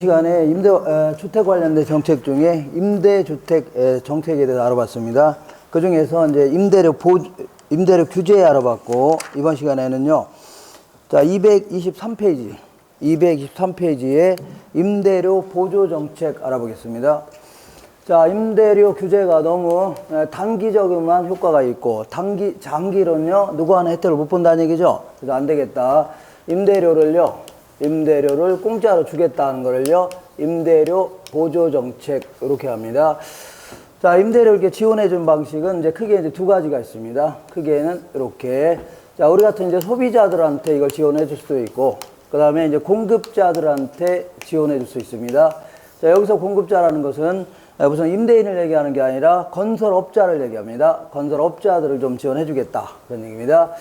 시간에 주택 관련된 정책 중에 임대주택 정책에 대해서 알아봤습니다. 그 중에서 이제 임대료 규제 알아봤고, 이번 시간에는요, 자, 223페이지에 임대료 보조 정책 알아보겠습니다. 자, 임대료 규제가 너무 단기적으로만 효과가 있고, 장기로는요, 누구 하나 혜택을 못 본다는 얘기죠. 그래서 안 되겠다. 임대료를 공짜로 주겠다는 거를요, 임대료 보조 정책, 이렇게 합니다. 자, 임대료 이렇게 지원해 준 방식은 이제 크게 이제 두 가지가 있습니다. 크게는 이렇게. 자, 우리 같은 이제 소비자들한테 이걸 지원해 줄 수도 있고, 그 다음에 이제 공급자들한테 지원해 줄 수 있습니다. 자, 여기서 공급자라는 것은 무슨 임대인을 얘기하는 게 아니라 건설업자를 얘기합니다. 건설업자들을 좀 지원해 주겠다. 그런 얘기입니다.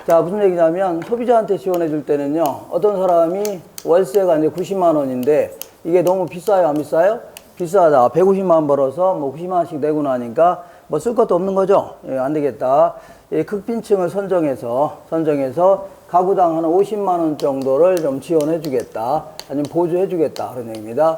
자, 무슨 얘기냐면 소비자한테 지원해 줄 때는요, 어떤 사람이 월세가 이제 90만 원인데 이게 너무 비싸요, 안 비싸요? 비싸다. 150만 원 벌어서 뭐 90만 원씩 내고 나니까 뭐 쓸 것도 없는 거죠. 예, 안 되겠다. 이 극빈층을 선정해서 가구당 한 50만 원 정도를 좀 지원해 주겠다. 아니면 보조해 주겠다. 그런 얘기입니다.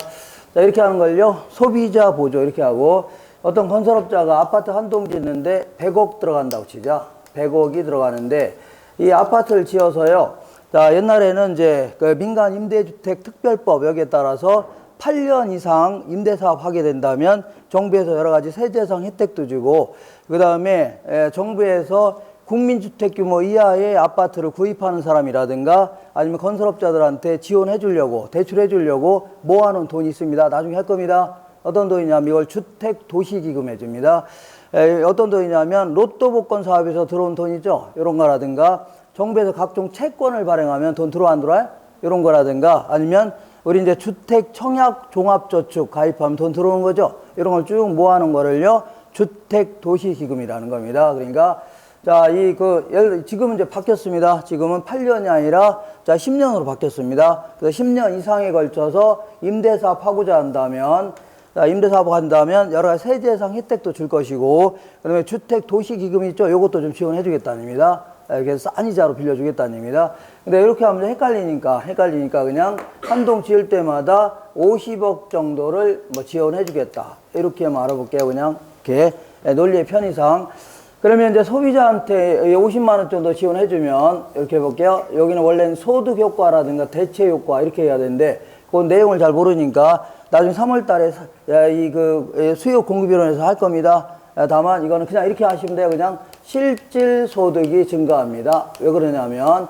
자, 이렇게 하는 걸요, 소비자 보조 이렇게 하고, 어떤 건설업자가 아파트 한 동 짓는데 100억 들어간다고 치자. 100억이 들어가는데 이 아파트를 지어서요, 자, 옛날에는 이제 그 민간 임대주택 특별법 여기에 따라서 8년 이상 임대사업 하게 된다면 정부에서 여러 가지 세제상 혜택도 주고, 그 다음에 정부에서 국민주택 규모 이하의 아파트를 구입하는 사람이라든가 아니면 건설업자들한테 지원해 주려고, 대출해 주려고 모아놓은 돈이 있습니다. 나중에 할 겁니다. 어떤 돈이냐면 이걸 주택도시기금 해줍니다. 어떤 돈이냐면 로또 복권 사업에서 들어온 돈 있죠? 이런 거라든가, 정부에서 각종 채권을 발행하면 돈 들어와 안 들어와요? 이런 거라든가, 아니면 우리 이제 주택 청약 종합저축 가입하면 돈 들어오는 거죠? 이런 걸 쭉 모아놓은 거를요, 주택도시기금이라는 겁니다. 그러니까, 자, 지금은 이제 바뀌었습니다. 지금은 8년이 아니라, 자, 10년으로 바뀌었습니다. 그래서 10년 이상에 걸쳐서 임대사업 하고자 한다면, 임대사업 한다면 여러 가지 세제상 혜택도 줄 것이고, 그 다음에 주택도시기금 있죠? 요것도 좀 지원해 주겠다는 얘기입니다. 그래서 싼 이자로 빌려주겠다는 얘기입니다. 근데 이렇게 하면 헷갈리니까 그냥 한 동 지을 때마다 50억 정도를 뭐 지원해 주겠다. 이렇게만 알아볼게요. 그냥 이렇게 논리의 편의상. 그러면 이제 소비자한테 50만 원 정도 지원해 주면 이렇게 해볼게요. 여기는 원래는 소득 효과라든가 대체 효과 이렇게 해야 되는데 그 내용을 잘 모르니까 나중에 3월 달에 수요 공급위원회에서 할 겁니다. 다만 이거는 그냥 이렇게 하시면 돼요. 그냥 실질 소득이 증가합니다. 왜 그러냐면,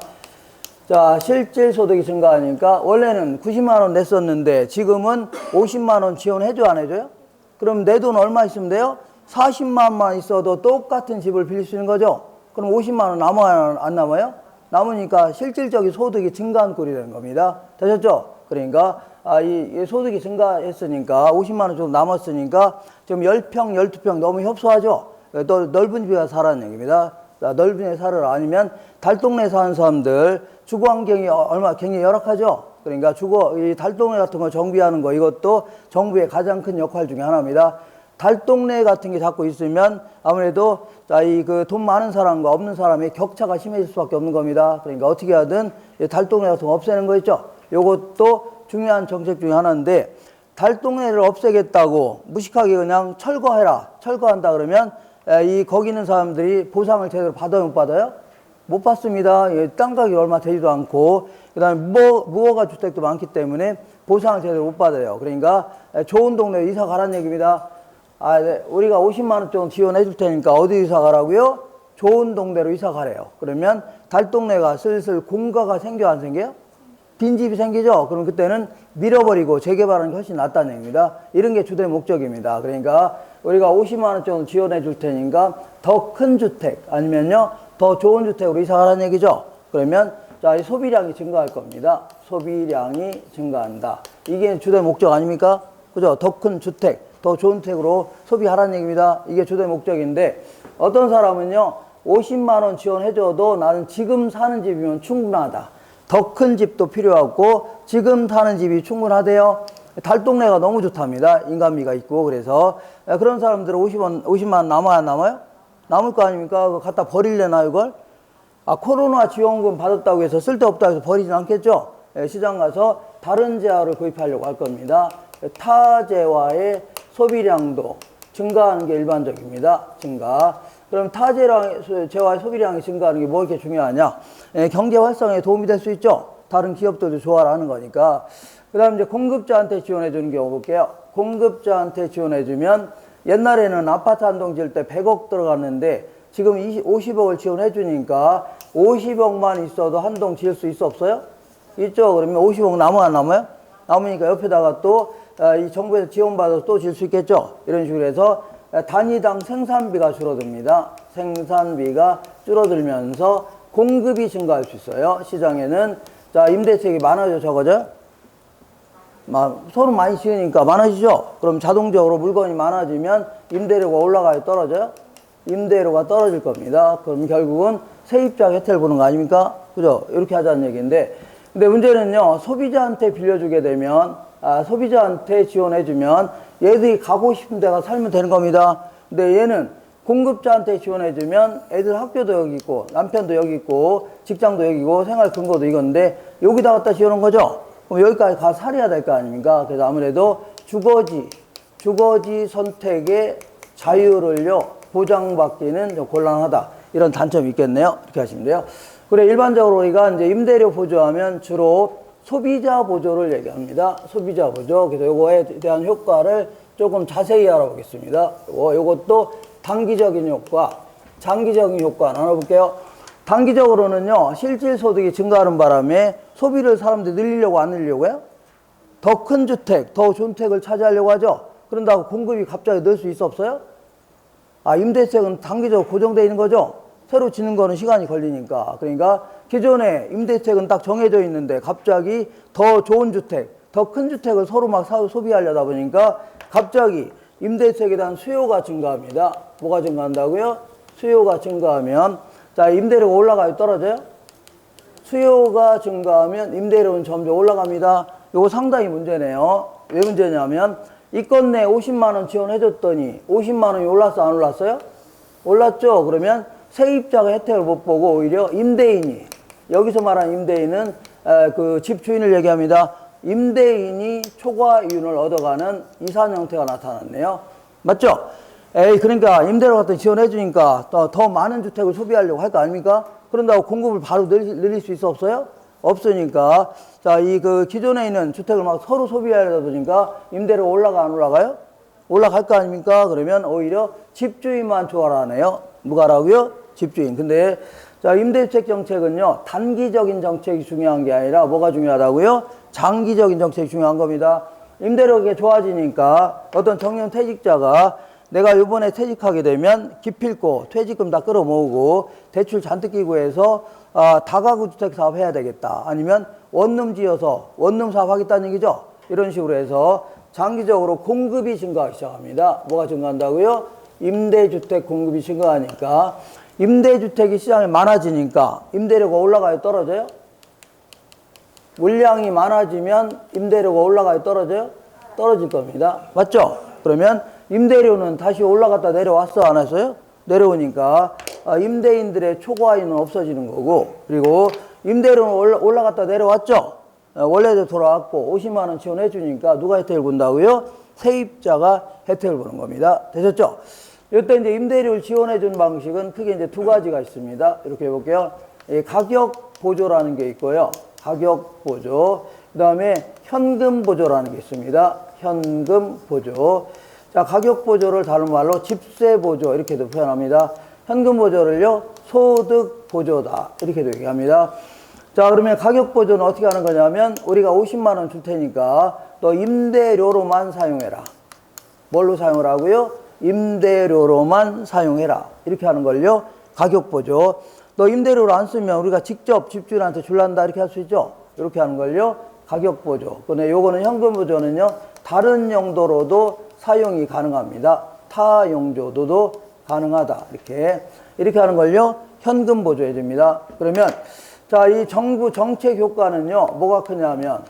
자, 실질 소득이 증가하니까 원래는 90만 원 냈었는데 지금은 50만 원 지원해줘, 안 해줘요? 그럼 내 돈 얼마 있으면 돼요? 40만만 있어도 똑같은 집을 빌릴 수 있는 거죠? 그럼 50만 원 남아요, 안 남아요? 남으니까 실질적인 소득이 증가한 꼴이 되는 겁니다. 되셨죠? 그러니까 이 소득이 증가했으니까 50만 원 정도 남았으니까 지금 10평, 12평 너무 협소하죠? 또 넓은 집에 사라는 얘기입니다. 넓은 집에 살으라. 아니면 달동네 사는 사람들 주거 환경이 굉장히 열악하죠? 그러니까 이 달동네 같은 거 정비하는 거, 이것도 정부의 가장 큰 역할 중에 하나입니다. 달동네 같은 게 자꾸 있으면 아무래도 돈 많은 사람과 없는 사람의 격차가 심해질 수밖에 없는 겁니다. 그러니까 어떻게 하든 달동네 같은 거 없애는 거 있죠? 요것도 중요한 정책 중에 하나인데, 달동네를 없애겠다고 무식하게 그냥 철거한다 그러면 거기 있는 사람들이 보상을 제대로 받아요, 못 받아요? 못 받습니다. 땅 가격이 얼마 되지도 않고, 그 다음에 무허가 주택도 많기 때문에 보상을 제대로 못 받아요. 그러니까 좋은 동네로 이사 가라는 얘기입니다. 네. 우리가 50만 원 정도 지원해 줄 테니까 어디 이사 가라고요? 좋은 동네로 이사 가래요. 그러면 달동네가 슬슬 공가가 생겨, 안 생겨요? 빈집이 생기죠? 그럼 그때는 밀어버리고 재개발하는 게 훨씬 낫다는 얘기입니다. 이런 게 주된 목적입니다. 그러니까 우리가 50만 원 정도 지원해 줄 테니까 더 큰 주택 아니면요, 더 좋은 주택으로 이사 가라는 얘기죠? 그러면 자, 이 소비량이 증가할 겁니다. 소비량이 증가한다. 이게 주된 목적 아닙니까? 그죠? 더 큰 주택, 더 좋은 주택으로 소비하라는 얘기입니다. 이게 주된 목적인데, 어떤 사람은요, 50만 원 지원해줘도 나는 지금 사는 집이면 충분하다. 더 큰 집도 필요하고 지금 사는 집이 충분하대요. 달동네가 너무 좋답니다. 인간미가 있고. 그래서 그런 사람들은 50만 원 남아야 남아요? 남을 거 아닙니까? 그거 갖다 버릴래나 이걸? 코로나 지원금 받았다고 해서 쓸데없다고 해서 버리진 않겠죠? 시장 가서 다른 재화를 구입하려고 할 겁니다. 타재화의 소비량도 증가하는 게 일반적입니다. 증가. 그럼 타재화의 소비량이 증가하는 게 뭐 이렇게 중요하냐? 경제 활성화에 도움이 될 수 있죠. 다른 기업들도 좋아를 하는 거니까. 그 다음 이제 공급자한테 지원해 주는 경우 볼게요. 공급자한테 지원해 주면 옛날에는 아파트 한 동 지을 때 100억 들어갔는데 지금 50억을 지원해 주니까 50억만 있어도 한 동 지을 수 있어 없어요? 있죠. 그러면 50억 남아 안 남아요? 남으니까 옆에다가 또 이 정부에서 지원받아서 또 질 수 있겠죠. 이런 식으로 해서 단위당 생산비가 줄어듭니다. 생산비가 줄어들면서 공급이 증가할 수 있어요. 시장에는. 자, 임대책이 많아져 적어져요? 서로 많이 지으니까 많아지죠. 그럼 자동적으로 물건이 많아지면 임대료가 올라가요? 떨어져요? 임대료가 떨어질 겁니다. 그럼 결국은 세입자 혜택을 보는 거 아닙니까? 그죠? 이렇게 하자는 얘기인데, 근데 문제는요, 소비자한테 빌려주게 되면, 소비자한테 지원해주면 얘들이 가고 싶은 데가 살면 되는 겁니다. 근데 얘는 공급자한테 지원해주면 애들 학교도 여기 있고, 남편도 여기 있고, 직장도 여기고, 생활 근거도 이건데, 여기다 갖다 지어놓은 거죠? 그럼 여기까지 가서 살아야 될 거 아닙니까? 그래서 아무래도 주거지 선택의 자유를요, 보장받기는 좀 곤란하다. 이런 단점이 있겠네요. 이렇게 하시면 돼요. 그래, 일반적으로 우리가 이제 임대료 보조하면 주로 소비자 보조를 얘기합니다. 소비자 보조. 그래서 요거에 대한 효과를 조금 자세히 알아보겠습니다. 요것도 단기적인 효과, 장기적인 효과 나눠볼게요. 단기적으로는요, 실질 소득이 증가하는 바람에 소비를 사람들이 늘리려고 안 늘리려고요? 더 큰 주택, 더 좋은 주택을 차지하려고 하죠. 그런다고 공급이 갑자기 늘 수 있어 없어요? 임대책은 단기적으로 고정되어 있는 거죠. 새로 짓는 거는 시간이 걸리니까. 그러니까 기존에 임대책은 딱 정해져 있는데 갑자기 더 좋은 주택, 더 큰 주택을 서로 막 소비하려다 보니까 갑자기 임대책에 대한 수요가 증가합니다. 뭐가 증가한다고요? 수요가 증가하면, 자, 임대료가 올라가요? 떨어져요? 수요가 증가하면 임대료는 점점 올라갑니다. 이거 상당히 문제네요. 왜 문제냐면 이건 내 50만 원 지원해줬더니 50만 원이 올랐어 안 올랐어요? 올랐죠. 그러면 세입자가 혜택을 못 보고 오히려 임대인이, 여기서 말하는 임대인은 그 집주인을 얘기합니다. 임대인이 초과이윤을 얻어가는 이산 형태가 나타났네요. 맞죠? 그러니까 임대료 같은 거 지원해주니까 더 많은 주택을 소비하려고 할 거 아닙니까? 그런다고 공급을 바로 늘릴 수 있어 없어요? 없으니까. 자, 그 기존에 있는 주택을 막 서로 소비하려다 보니까 임대료가 올라가 안 올라가요? 올라갈 거 아닙니까? 그러면 오히려 집주인만 좋아하네요. 누가라고요? 집주인. 근데 자, 임대주택 정책은요, 단기적인 정책이 중요한 게 아니라 뭐가 중요하다고요? 장기적인 정책이 중요한 겁니다. 임대료가 좋아지니까 어떤 정년 퇴직자가 내가 이번에 퇴직하게 되면 기필코 퇴직금 다 끌어모으고 대출 잔뜩 끼고 해서 다가구 주택 사업 해야 되겠다. 아니면 원룸 지어서 원룸 사업 하겠다는 얘기죠. 이런 식으로 해서 장기적으로 공급이 증가하기 시작합니다. 뭐가 증가한다고요? 임대주택 공급이 증가하니까, 임대주택이 시장에 많아지니까 임대료가 올라가요? 떨어져요? 물량이 많아지면 임대료가 올라가요? 떨어져요? 떨어질 겁니다. 맞죠? 그러면 임대료는 다시 올라갔다 내려왔어 안 왔어요? 내려오니까 임대인들의 초과이는 없어지는 거고, 그리고 임대료는 올라갔다 내려왔죠? 원래도 돌아왔고 50만 원 지원해 주니까 누가 혜택을 본다고요? 세입자가 혜택을 보는 겁니다. 되셨죠? 이때 이제 임대료를 지원해 주는 방식은 크게 이제 두 가지가 있습니다. 이렇게 해볼게요. 가격 보조라는 게 있고요. 가격 보조. 그 다음에 현금 보조라는 게 있습니다. 현금 보조. 자, 가격 보조를 다른 말로 집세 보조 이렇게도 표현합니다. 현금 보조를요, 소득 보조다 이렇게도 얘기합니다. 자, 그러면 가격 보조는 어떻게 하는 거냐면 우리가 50만 원 줄 테니까 너 임대료로만 사용해라. 뭘로 사용을 하고요? 임대료로만 사용해라. 이렇게 하는 걸요, 가격 보조. 너 임대료를 안 쓰면 우리가 직접 집주인한테 줄란다 이렇게 할 수 있죠. 이렇게 하는 걸요, 가격 보조. 근데 요거는 현금 보조는요, 다른 용도로도 사용이 가능합니다. 타 용도도 가능하다. 이렇게 하는 걸요, 현금 보조해 줍니다. 그러면 자, 이 정부 정책 효과는요, 뭐가 크냐면,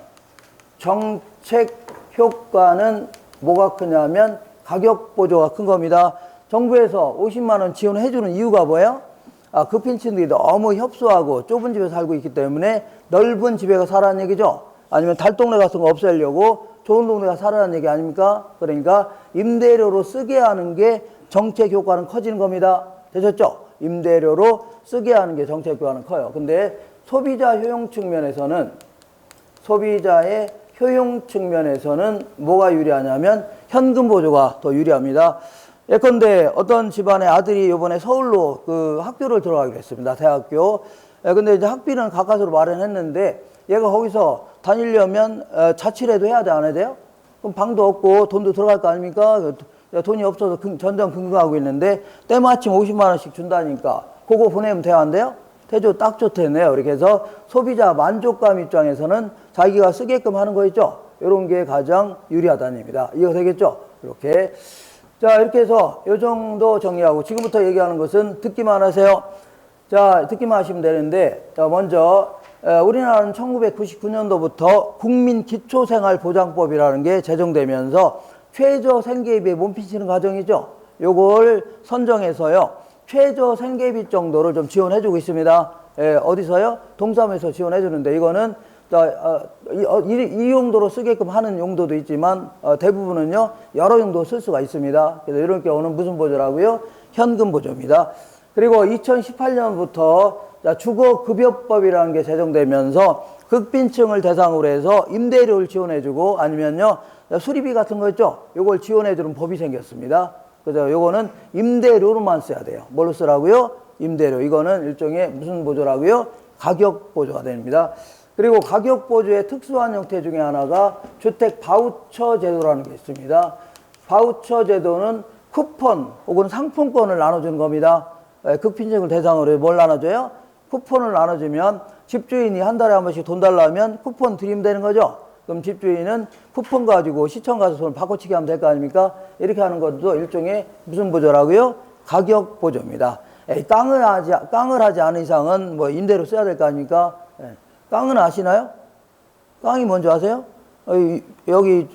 정책 효과는 뭐가 크냐면 가격 보조가 큰 겁니다. 정부에서 50만 원 지원해 주는 이유가 뭐예요? 급빈층들이 너무 협소하고 좁은 집에 살고 있기 때문에 넓은 집에 살라는 얘기죠. 아니면 달동네 같은 거 없애려고 좋은 동네가 살아라는 얘기 아닙니까? 그러니까 임대료로 쓰게 하는 게 정책 효과는 커지는 겁니다. 되셨죠? 임대료로 쓰게 하는 게 정책 효과는 커요. 근데 소비자 효용 측면에서는 소비자의 효용 측면에서는 뭐가 유리하냐면 현금 보조가 더 유리합니다. 예컨대 어떤 집안의 아들이 이번에 서울로 그 학교를 들어가기로 했습니다. 대학교. 근데 이제 학비는 가까스로 마련했는데 얘가 거기서 다니려면 자취라도 해야 돼, 안 해야 돼요? 그럼 방도 없고 돈도 들어갈 거 아닙니까? 돈이 없어서 전전긍긍하고 있는데 때마침 50만 원씩 준다니까 그거 보내면 돼야 안 돼요? 되죠. 딱 좋대네요. 이렇게 해서 소비자 만족감 입장에서는 자기가 쓰게끔 하는 거 있죠. 이런 게 가장 유리하다는 얘기입니다. 이해가 되겠죠? 이렇게. 자, 이렇게 해서 이 정도 정리하고 지금부터 얘기하는 것은 듣기만 하세요. 자, 듣기만 하시면 되는데, 자, 먼저 우리나라는 1999년도부터 국민기초생활보장법이라는 게 제정되면서 최저생계비에 몸피치는 과정이죠. 요걸 선정해서요, 최저생계비 정도를 좀 지원해주고 있습니다. 어디서요? 동사무에서 지원해주는데 이거는 이 용도로 쓰게끔 하는 용도도 있지만 대부분은요 여러 용도 쓸 수가 있습니다. 그래서 이런 경우는 무슨 보조라고요? 현금 보조입니다. 그리고 2018년부터 주거급여법이라는 게 제정되면서 극빈층을 대상으로 해서 임대료를 지원해주고 아니면요 수리비 같은 거 있죠? 요걸 지원해주는 법이 생겼습니다. 그래서 요거는 임대료로만 써야 돼요. 뭘로 쓰라고요? 임대료. 이거는 일종의 무슨 보조라고요? 가격 보조가 됩니다. 그리고 가격 보조의 특수한 형태 중에 하나가 주택 바우처 제도라는 게 있습니다. 바우처 제도는 쿠폰 혹은 상품권을 나눠주는 겁니다. 극빈층을 대상으로 뭘 나눠줘요? 쿠폰을 나눠주면 집주인이 한 달에 한 번씩 돈 달라면 쿠폰 드리면 되는 거죠. 그럼 집주인은 쿠폰 가지고 시청 가서 돈을 바꿔치기 하면 될 거 아닙니까? 이렇게 하는 것도 일종의 무슨 보조라고요? 가격 보조입니다. 깡을 하지 않은 이상은 뭐 임대료 써야 될 거 아닙니까? 깡은 아시나요? 깡이 뭔지 아세요? 여기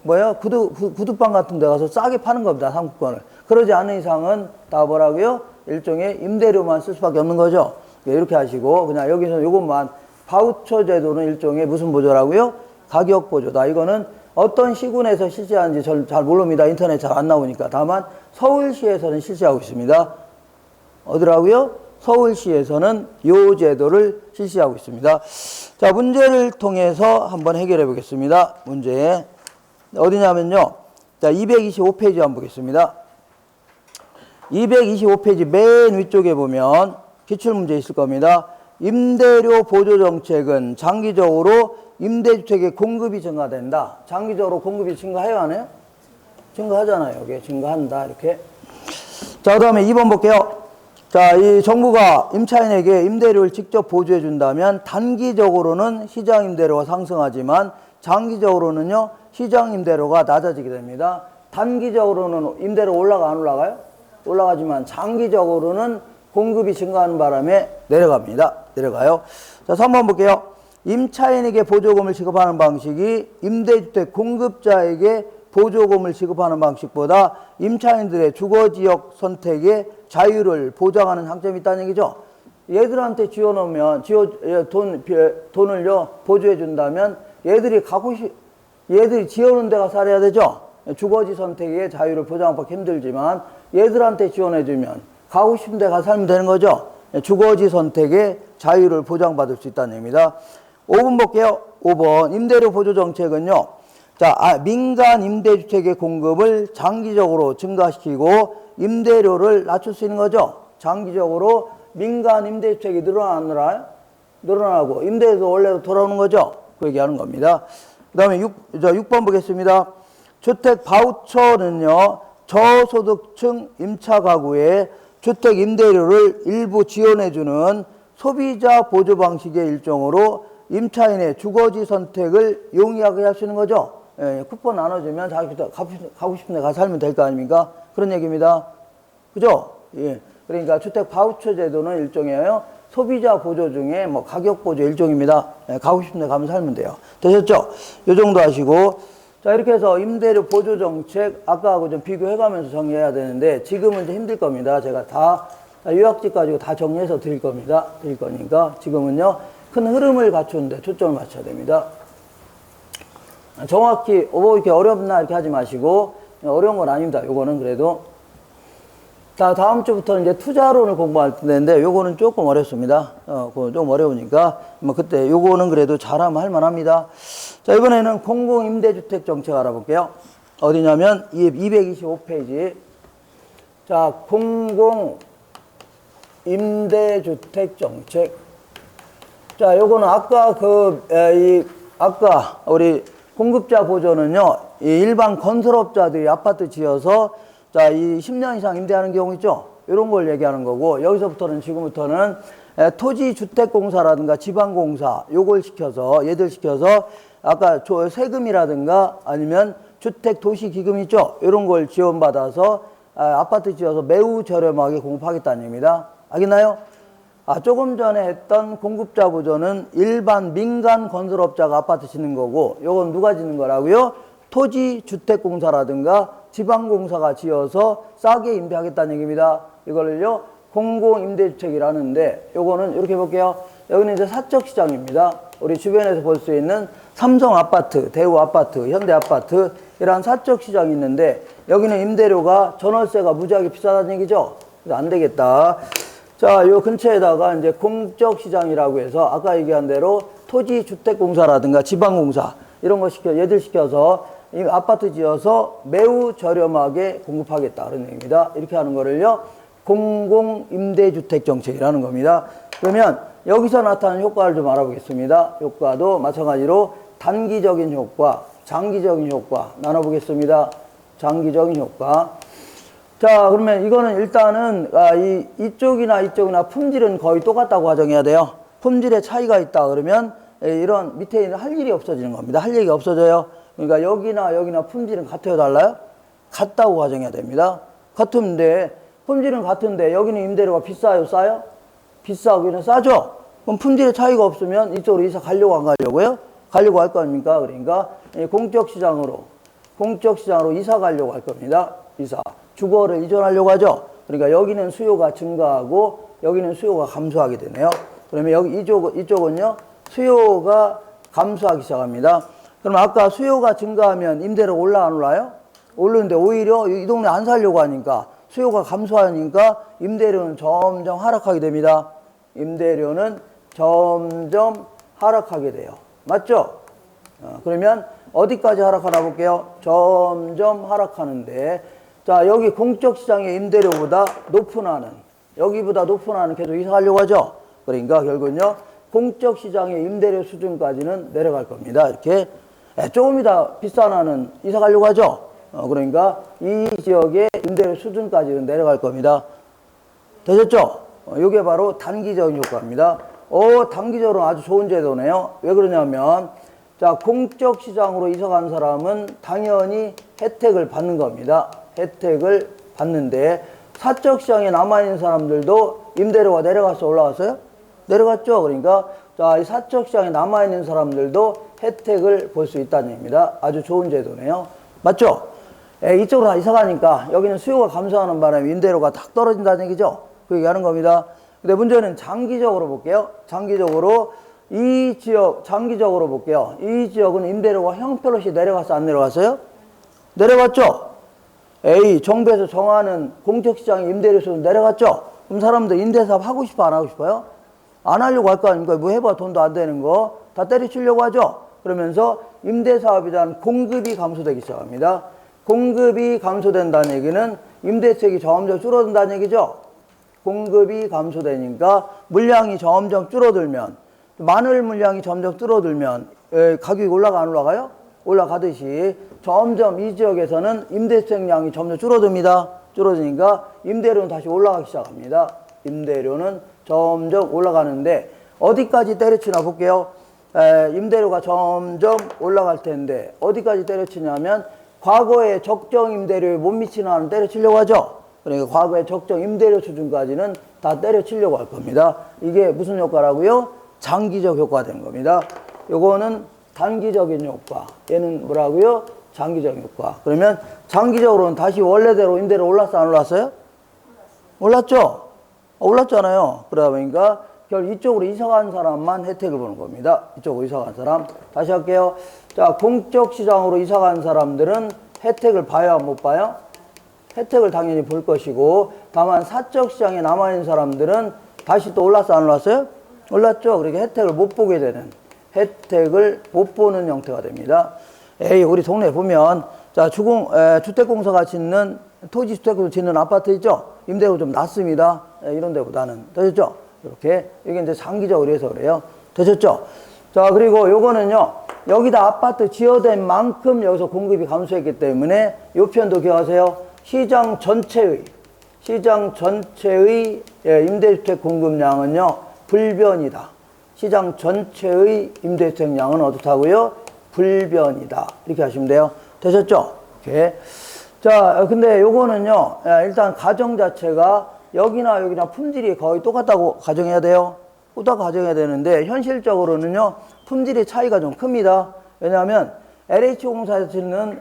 뭐야? 구두방 같은 데 가서 싸게 파는 겁니다. 상품권을. 그러지 않은 이상은 다 뭐라고요? 일종의 임대료만 쓸 수밖에 없는 거죠. 이렇게 하시고 그냥 여기서 이것만 바우처 제도는 일종의 무슨 보조라고요? 가격 보조다. 이거는 어떤 시군에서 실시하는지 잘 모릅니다. 인터넷 잘 안 나오니까. 다만 서울시에서는 실시하고 있습니다. 어디라고요? 서울시에서는 이 제도를 실시하고 있습니다. 자, 문제를 통해서 한번 해결해 보겠습니다. 문제 어디냐면요. 자, 225페이지 한번 보겠습니다. 225페이지 맨 위쪽에 보면 기출문제 있을 겁니다. 임대료 보조 정책은 장기적으로 임대주택의 공급이 증가된다. 장기적으로 공급이 증가해요, 안 해요? 증가하잖아요. 이게 증가한다. 이렇게. 자, 그 다음에 2번 볼게요. 자, 이 정부가 임차인에게 임대료를 직접 보조해 준다면 단기적으로는 시장 임대료가 상승하지만 장기적으로는요, 시장 임대료가 낮아지게 됩니다. 단기적으로는 임대료 올라가 안 올라가요? 올라가지만 장기적으로는 공급이 증가하는 바람에 내려갑니다. 내려가요. 자, 3번 볼게요. 임차인에게 보조금을 지급하는 방식이 임대주택 공급자에게 보조금을 지급하는 방식보다 임차인들의 주거지역 선택의 자유를 보장하는 장점이 있다는 얘기죠. 얘들한테 지어놓으면 돈을요 보조해 준다면 얘들이 지어놓은 데가 살아야 되죠. 주거지 선택의 자유를 보장받기 힘들지만 얘들한테 지원해주면 가고 싶은 데 가서 살면 되는 거죠. 주거지 선택의 자유를 보장받을 수 있다는 얘기입니다. 5번 볼게요. 5번 임대료 보조 정책은요. 자, 민간 임대주택의 공급을 장기적으로 증가시키고 임대료를 낮출 수 있는 거죠. 장기적으로 민간 임대주택이 늘어나요? 늘어나고 임대료도 원래로 돌아오는 거죠. 그 얘기하는 겁니다. 그 다음에 6번 보겠습니다. 주택 바우처는요. 저소득층 임차 가구에 주택 임대료를 일부 지원해주는 소비자 보조 방식의 일종으로 임차인의 주거지 선택을 용이하게 할 수 있는 거죠. 예, 쿠폰 나눠주면 자기 가고 싶은 데 가서 살면 될 거 아닙니까? 그런 얘기입니다. 그죠? 예. 그러니까 주택 바우처 제도는 일종이에요. 소비자 보조 중에 뭐 가격 보조 일종입니다. 예, 가고 싶은 데 가면 살면 돼요. 되셨죠? 요 정도 하시고. 자, 이렇게 해서 임대료 보조 정책 아까하고 좀 비교해 가면서 정리해야 되는데 지금은 좀 힘들 겁니다. 제가 다 요약집 가지고 다 정리해서 드릴 겁니다. 드릴 거니까 지금은요. 큰 흐름을 갖추는데 초점을 맞춰야 됩니다. 정확히 뭐 이렇게 어렵나 이렇게 하지 마시고 어려운 건 아닙니다. 요거는 그래도. 자, 다음 주부터는 이제 투자론을 공부할 텐데 요거는 조금 어렵습니다. 그거 좀 어려우니까 뭐 그때 요거는 그래도 잘하면 할 만합니다. 자, 이번에는 공공임대주택 정책 알아볼게요. 어디냐면 225페이지. 자, 공공임대주택 정책. 자, 요거는 아까 아까 우리 공급자 보조는요, 이 일반 건설업자들이 아파트 지어서 자, 이 10년 이상 임대하는 경우 있죠? 이런 걸 얘기하는 거고, 여기서부터는, 지금부터는 토지주택공사라든가 지방공사, 요걸 시켜서, 얘들 시켜서, 아까 세금이라든가 아니면 주택도시기금 있죠? 이런 걸 지원받아서 아파트 지어서 매우 저렴하게 공급하겠다는 얘기입니다. 알겠나요? 조금 전에 했던 공급자 보조는 일반 민간 건설업자가 아파트 짓는 거고, 요건 누가 짓는 거라고요? 토지주택공사라든가 지방공사가 지어서 싸게 임대하겠다는 얘기입니다. 이걸요 공공임대주택이라는데, 요거는 이렇게 볼게요. 여기는 이제 사적시장입니다. 우리 주변에서 볼 수 있는 삼성아파트, 대우아파트, 현대아파트 이런 사적시장이 있는데, 여기는 임대료가 전월세가 무지하게 비싸다는 얘기죠. 그래서 안 되겠다. 자, 요 근처에다가 이제 공적시장이라고 해서 아까 얘기한 대로 토지주택공사라든가 지방공사 이런 거 얘들 시켜서 이 아파트 지어서 매우 저렴하게 공급하겠다 그런 얘기입니다. 이렇게 하는 거를요 공공임대주택 정책이라는 겁니다. 그러면 여기서 나타나는 효과를 좀 알아보겠습니다. 효과도 마찬가지로 단기적인 효과, 장기적인 효과 나눠보겠습니다. 장기적인 효과. 자, 그러면 이거는 일단은 이쪽이나 이쪽이나 품질은 거의 똑같다고 가정해야 돼요. 품질에 차이가 있다 그러면 이런 밑에 있는 할 일이 없어지는 겁니다. 할 얘기가 없어져요. 그러니까 여기나 품질은 같아요, 달라요? 같다고 가정해야 됩니다. 같은데 품질은 같은데 여기는 임대료가 비싸요, 싸요? 비싸고 여기는 싸죠? 그럼 품질에 차이가 없으면 이쪽으로 이사 가려고 안 가려고요? 가려고 할 거 아닙니까? 그러니까 공적시장으로 이사 가려고 할 겁니다. 이사. 주거를 이전하려고 하죠. 그러니까 여기는 수요가 증가하고 여기는 수요가 감소하게 되네요. 그러면 여기 이쪽은요 수요가 감소하기 시작합니다. 그럼 아까 수요가 증가하면 임대료가 올라 안 올라요? 오르는데 오히려 이 동네 안 살려고 하니까 수요가 감소하니까 임대료는 점점 하락하게 됩니다. 임대료는 점점 하락하게 돼요. 맞죠? 그러면 어디까지 하락하나 볼게요. 점점 하락하는데, 자, 여기 공적시장의 임대료보다 높은 한은, 여기보다 높은 한은 계속 이사하려고 하죠. 그러니까 결국은요 공적시장의 임대료 수준까지는 내려갈 겁니다. 이렇게 조금 이따 비싼 한은 이사가려고 하죠. 그러니까 이 지역의 임대료 수준까지는 내려갈 겁니다. 되셨죠? 이게 바로 단기적인 효과입니다. 단기적으로 아주 좋은 제도네요. 왜 그러냐면, 자, 공적시장으로 이사간 사람은 당연히 혜택을 받는 겁니다. 혜택을 받는데, 사적시장에 남아있는 사람들도 임대료가 내려갔어, 올라갔어요? 내려갔죠. 그러니까 자, 이 사적시장에 남아있는 사람들도 혜택을 볼 수 있다는 얘기입니다. 아주 좋은 제도네요. 맞죠? 이쪽으로 다 이사가니까 여기는 수요가 감소하는 바람에 임대료가 탁 떨어진다는 얘기죠. 그 얘기하는 겁니다. 근데 문제는 장기적으로 볼게요. 장기적으로 볼게요. 이 지역은 임대료가 형편없이 내려갔어, 안 내려갔어요? 내려갔죠? 정부에서 정하는 공적시장의 임대료 수준 내려갔죠? 그럼 사람들 임대사업 하고 싶어, 안 하고 싶어요? 안 하려고 할 거 아닙니까? 뭐 해봐 돈도 안 되는 거 다 때려치려고 하죠? 그러면서 임대사업에 대한 공급이 감소되기 시작합니다. 공급이 감소된다는 얘기는 임대책이 점점 줄어든다는 얘기죠? 공급이 감소되니까 물량이 점점 줄어들면, 마늘 물량이 점점 줄어들면 가격이 올라가 안 올라가요? 올라가듯이 점점 이 지역에서는 임대책량이 점점 줄어듭니다. 줄어드니까 임대료는 다시 올라가기 시작합니다. 임대료는 점점 올라가는데 어디까지 때려치나 볼게요. 임대료가 점점 올라갈 텐데 어디까지 때려치냐면 과거의 적정 임대료에 못 미치는 한은 때려치려고 하죠. 그러니까 과거의 적정 임대료 수준까지는 다 때려치려고 할 겁니다. 이게 무슨 효과라고요? 장기적 효과가 되는 겁니다. 요거는 단기적인 효과. 얘는 뭐라고요? 장기적인 효과. 그러면 장기적으로는 다시 원래대로 임대료 올랐어, 안 올랐어요? 올랐죠? 올랐잖아요. 그러다 보니까 결국 이쪽으로 이사 간 사람만 혜택을 보는 겁니다. 이쪽으로 이사 간 사람. 다시 할게요. 자, 공적 시장으로 이사 간 사람들은 혜택을 봐야 못 봐요? 혜택을 당연히 볼 것이고, 다만 사적 시장에 남아있는 사람들은 다시 또 올랐어, 안 올랐어요? 올랐죠? 그러니까 혜택을 못 보게 되는, 혜택을 못 보는 형태가 됩니다. 우리 동네에 보면, 자, 주택공사가 짓는, 토지주택으로 짓는 아파트 있죠? 임대료 좀 낮습니다. 이런 데보다는. 되셨죠? 이렇게. 이게 이제 장기적으로 해서 그래요. 되셨죠? 자, 그리고 요거는요, 여기다 아파트 지어댄 만큼 여기서 공급이 감소했기 때문에 요 표현도 기억하세요. 시장 전체의 임대주택 공급량은요, 불변이다. 시장 전체의 임대주택량은 어떻다고요? 불변이다. 이렇게 하시면 돼요. 되셨죠? 이렇게. 자, 근데 요거는요, 일단 가정 자체가 여기나 품질이 거의 똑같다고 가정해야 돼요. 똑같다고 가정해야 되는데, 현실적으로는요, 품질의 차이가 좀 큽니다. 왜냐하면, LH공사에서 짓는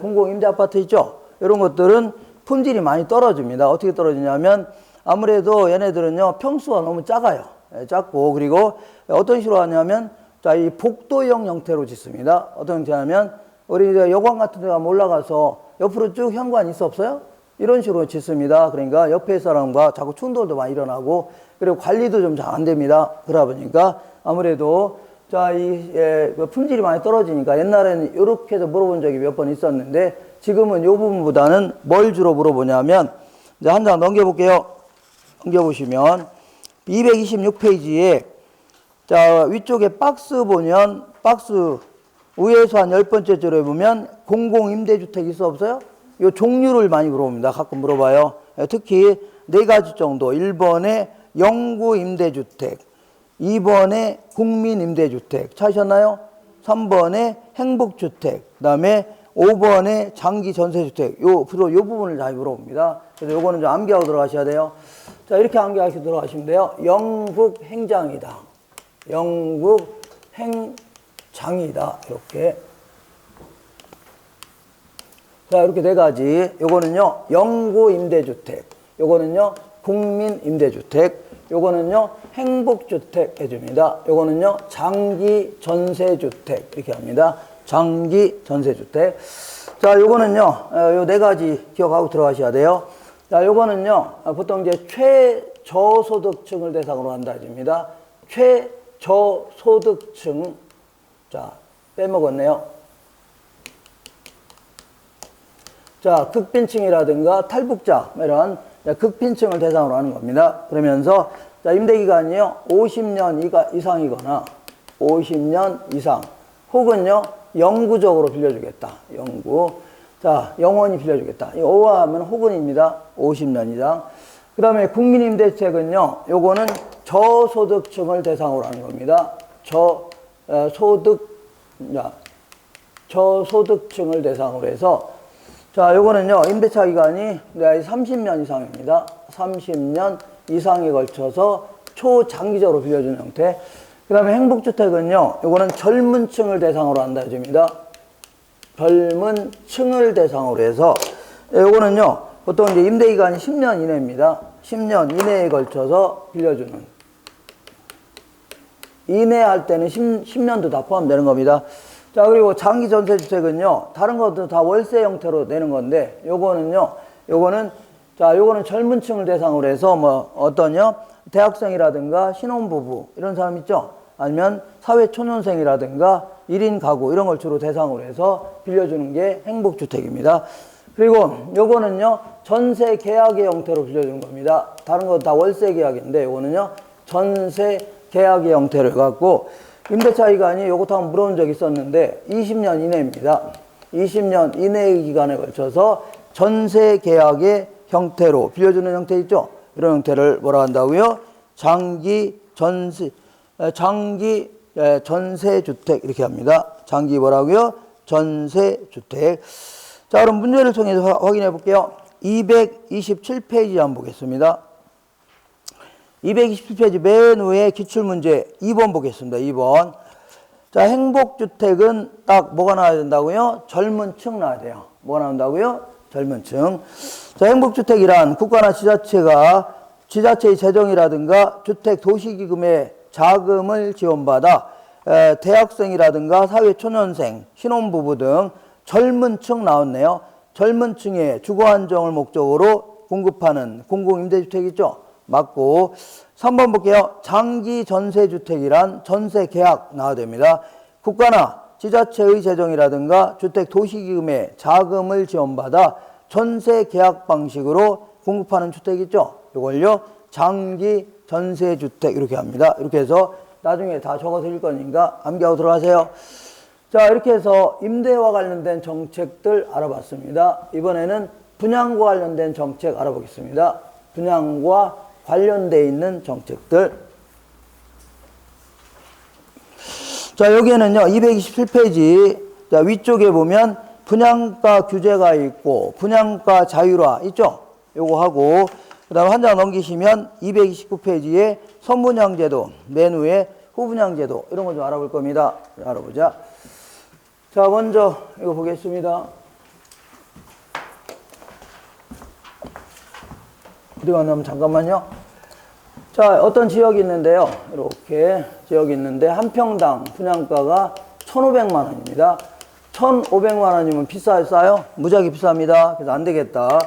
공공임대아파트 있죠? 이런 것들은 품질이 많이 떨어집니다. 어떻게 떨어지냐면, 아무래도 얘네들은요, 평수가 너무 작아요. 작고, 그리고 어떤 식으로 하냐면, 자, 이 복도형 형태로 짓습니다. 어떤 형태냐면, 우리 이제 여관 같은 데 가면 올라가서 옆으로 쭉 현관이 있어 없어요? 이런 식으로 짓습니다. 그러니까 옆에 사람과 자꾸 충돌도 많이 일어나고, 그리고 관리도 좀 잘 안 됩니다. 그러다 보니까 아무래도 자, 그 품질이 많이 떨어지니까 옛날에는 이렇게 해서 물어본 적이 몇 번 있었는데, 지금은 이 부분보다는 뭘 주로 물어보냐면, 이제 한 장 넘겨볼게요. 넘겨보시면 226페이지에 자, 위쪽에 박스 보면, 박스 위에서 한 10번째 줄에 보면 공공임대주택 있어 없어요? 이 종류를 많이 물어봅니다. 가끔 물어봐요. 특히 4가지 정도. 1번에 영구임대주택, 2번에 국민임대주택 찾으셨나요? 3번에 행복주택, 그 다음에 5번에 장기전세주택. 주로 요 부분을 잘 물어봅니다. 그래서 요거는 좀 암기하고 들어가셔야 돼요. 자, 이렇게 암기하고 들어가시면 돼요. 영국행장이다. 영국행장이다. 이렇게. 자, 이렇게 4가지. 요거는요, 영구임대주택. 요거는요, 국민임대주택. 요거는요, 행복주택 해줍니다. 요거는요, 장기전세주택. 이렇게 합니다. 장기전세주택. 자, 요거는요, 요 4가지 기억하고 들어가셔야 돼요. 자, 요거는요, 보통 이제 최저소득층을 대상으로 한다 해줍니다. 최저소득층. 자, 빼먹었네요. 자, 극빈층이라든가 탈북자, 이런 극빈층을 대상으로 하는 겁니다. 그러면서, 자, 임대기간이요, 50년 이상이거나, 50년 이상, 혹은요, 영구적으로 빌려주겠다. 영구. 자, 영원히 빌려주겠다. 이 오하면 혹은입니다. 50년 이상. 그 다음에 국민임대주택은요, 요거는 저소득층을 대상으로 하는 겁니다. 저소득층을 대상으로 해서, 자, 요거는요, 임대차 기간이 30년 이상입니다. 30년 이상에 걸쳐서 초장기적으로 빌려주는 형태. 그 다음에 행복주택은요, 요거는 젊은 층을 대상으로 한다 해줍니다. 젊은 층을 대상으로 해서, 요거는요, 보통 이제 임대기간이 10년 이내입니다. 10년 이내에 걸쳐서 빌려주는. 이내할 때는 10년도 다 포함되는 겁니다. 자, 그리고 장기전세주택은요, 다른 것도 다 월세 형태로 내는 건데, 요거는 젊은 층을 대상으로 해서, 어떠냐, 대학생이라든가 신혼부부, 이런 사람 있죠? 아니면 사회초년생이라든가 1인 가구, 이런 걸 주로 대상으로 해서 빌려주는 게 행복주택입니다. 그리고 요거는요, 전세 계약의 형태로 빌려주는 겁니다. 다른 거 다 월세 계약인데, 요거는요, 전세 계약의 형태를 갖고, 임대차 기간이 요것도 한번 물어본 적이 있었는데 20년 이내입니다. 20년 이내의 기간에 걸쳐서 전세 계약의 형태로 빌려주는 형태 있죠? 이런 형태를 뭐라 한다고요? 장기 전세주택 이렇게 합니다. 장기 뭐라고요? 전세주택. 자, 그럼 문제를 통해서 확인해 볼게요. 227페이지 한번 보겠습니다. 227페이지 맨 위에 기출문제 2번 보겠습니다. 2번. 자, 행복주택은 딱 뭐가 나와야 된다고요? 젊은 층 나와야 돼요. 뭐가 나온다고요? 젊은 층. 자, 행복주택이란 국가나 지자체가 지자체의 재정이라든가 주택 도시기금의 자금을 지원받아 대학생이라든가 사회초년생, 신혼부부 등 젊은 층 나왔네요. 젊은 층에 주거 안정을 목적으로 공급하는 공공임대주택 있죠? 맞고 3번 볼게요. 장기 전세주택이란 전세 계약 나와야 됩니다. 국가나 지자체의 재정이라든가 주택 도시기금의 자금을 지원받아 전세 계약 방식으로 공급하는 주택 있죠? 이걸요 장기 전세주택 이렇게 합니다. 이렇게 해서 나중에 다 적어 드릴 거니까 암기하고 들어가세요. 자, 이렇게 해서 임대와 관련된 정책들 알아봤습니다. 이번에는 분양과 관련된 정책 알아보겠습니다. 분양과 관련돼 있는 정책들. 자, 여기에는요 227페이지 자, 위쪽에 보면 분양가 규제가 있고 분양가 자율화 있죠? 요거 하고 그 다음에 한 장 넘기시면 229페이지에 선분양제도, 맨 위에 후분양제도 이런 거 좀 알아볼 겁니다. 알아보자. 자, 먼저 이거 보겠습니다. 어디 갔냐면 잠깐만요. 자, 어떤 지역이 있는데요. 이렇게 지역이 있는데 한 평당 분양가가 1,500만 원입니다. 1,500만 원이면 비싸요, 싸요? 무지하게 비쌉니다. 그래서 안 되겠다.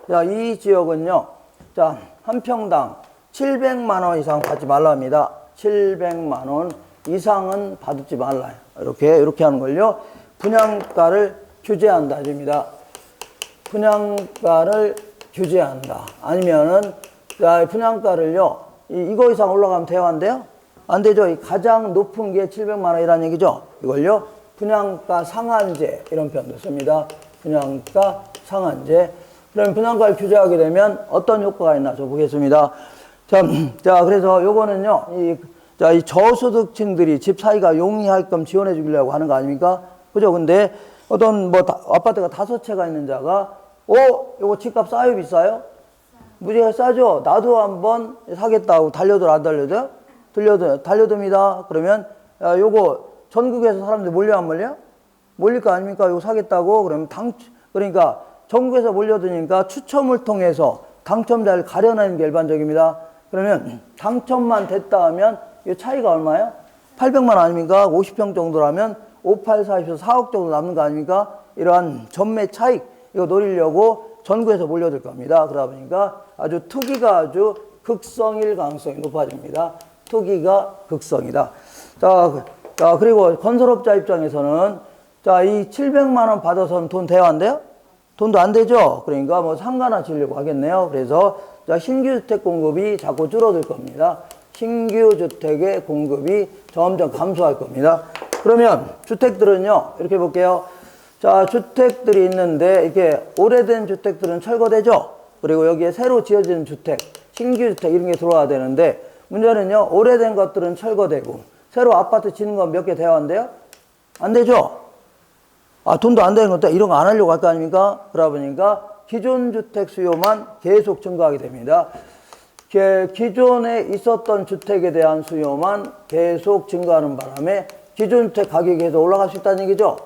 자, 이 지역은요. 자, 한 평당 700만 원 이상 받지 말라 합니다. 700만 원 이상은 받지 말라. 이렇게 하는 걸요. 분양가를 규제한다. 입니다. 분양가를 규제한다. 아니면은, 자, 분양가를요. 이거 이상 올라가면 돼요? 안 돼요? 안 되죠. 이 가장 높은 게 700만 원이라는 얘기죠. 이걸요. 분양가 상한제 이런 표현도 씁니다. 분양가 상한제. 그럼 분양가를 규제하게 되면 어떤 효과가 있나 저 보겠습니다. 자, 그래서 요거는요, 이 저소득층들이 집 사기가 용이할끔 지원해 주려고 하는 거 아닙니까? 그죠? 근데 어떤 아파트가 5채가 있는 자가, 요거 집값 싸요, 비싸요? 무지하게 싸죠? 나도 한번 사겠다고 달려들 안 달려들? 달려듭니다. 그러면, 요거 전국에서 사람들이 몰려 안 몰려? 몰릴 거 아닙니까? 요거 사겠다고? 그러면 그러니까 전국에서 몰려드니까 추첨을 통해서 당첨자를 가려내는 게 일반적입니다. 그러면 당첨만 됐다 하면 이 차이가 얼마예요? 800만 원 아닙니까? 50평 정도라면 5, 8, 40에서 4억 정도 남는 거 아닙니까? 이러한 전매 차익 이거 노리려고 전국에서 몰려들 겁니다. 그러다 보니까 아주 투기가 아주 극성일 가능성이 높아집니다. 투기가 극성이다. 자, 그리고 건설업자 입장에서는 자, 이 700만 원 받아서는 돈 돼야 안 돼요? 돈도 안 되죠? 그러니까 뭐 상가나 지으려고 하겠네요. 그래서 자, 신규 주택 공급이 자꾸 줄어들 겁니다. 신규 주택의 공급이 점점 감소할 겁니다. 그러면 주택들은요, 이렇게 볼게요. 자, 주택들이 있는데, 이렇게 오래된 주택들은 철거되죠? 그리고 여기에 새로 지어지는 주택, 신규 주택 이런 게 들어와야 되는데, 문제는요, 오래된 것들은 철거되고, 새로 아파트 짓는 건 몇 개 돼야 안 돼요? 안 되죠? 돈도 안 되는 것도 이런 거 안 하려고 할 거 아닙니까? 그러다 보니까 기존 주택 수요만 계속 증가하게 됩니다. 기존에 있었던 주택에 대한 수요만 계속 증가하는 바람에 기존 주택 가격이 계속 올라갈 수 있다는 얘기죠.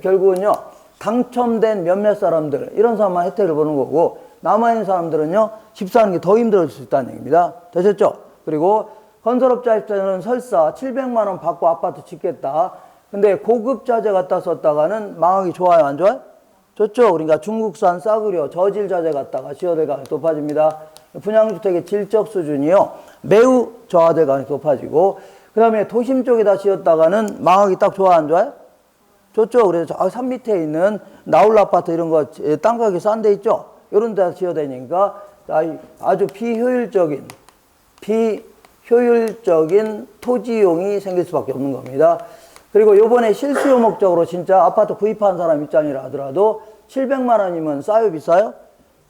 결국은요, 당첨된 몇몇 사람들, 이런 사람만 혜택을 보는 거고, 남아있는 사람들은요, 집 사는 게 더 힘들어질 수 있다는 얘기입니다. 되셨죠? 그리고 건설업자 입장에서는 설사 700만 원 받고 아파트 짓겠다. 근데 고급 자재 갖다 썼다가는 망하기 좋아요, 안 좋아요? 좋죠? 그러니까 중국산 싸구려, 저질 자재 갖다가 지어될 가능성이 높아집니다. 분양주택의 질적 수준이요, 매우 저하될 가능성이 높아지고, 그 다음에 도심 쪽에다 지었다가는 망하기 딱 좋아, 안 좋아요? 좋죠? 그래서 저 산 밑에 있는 나홀 아파트 이런 거 땅 가격이 싼 데 있죠? 이런 데다 지어야 되니까 아주 비효율적인 토지용이 생길 수밖에 없는 겁니다. 그리고 요번에 실수요 목적으로 진짜 아파트 구입한 사람 입장이라 하더라도 700만 원이면 싸요, 비싸요?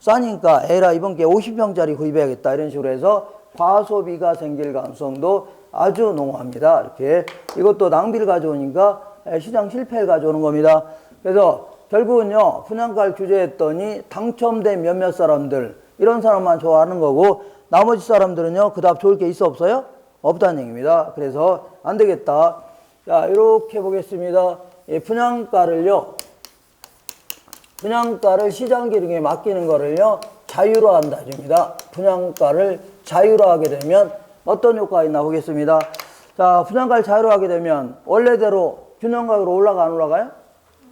싸니까 에라 이번 게 50평짜리 구입해야겠다 이런 식으로 해서 과소비가 생길 가능성도 아주 농후합니다. 이렇게 이것도 낭비를 가져오니까 시장 실패를 가져오는 겁니다. 그래서 결국은요, 분양가를 규제했더니 당첨된 몇몇 사람들, 이런 사람만 좋아하는 거고, 나머지 사람들은요, 그다음 좋을 게 있어, 없어요? 없다는 얘기입니다. 그래서 안 되겠다. 자, 이렇게 보겠습니다. 분양가를 시장 기능에 맡기는 거를요, 자유로한다. 입니다. 분양가를 자유화하게 되면 어떤 효과가 있나 보겠습니다. 자, 분양가를 자유화하게 되면 원래대로 균형가격으로 올라가 안 올라가요?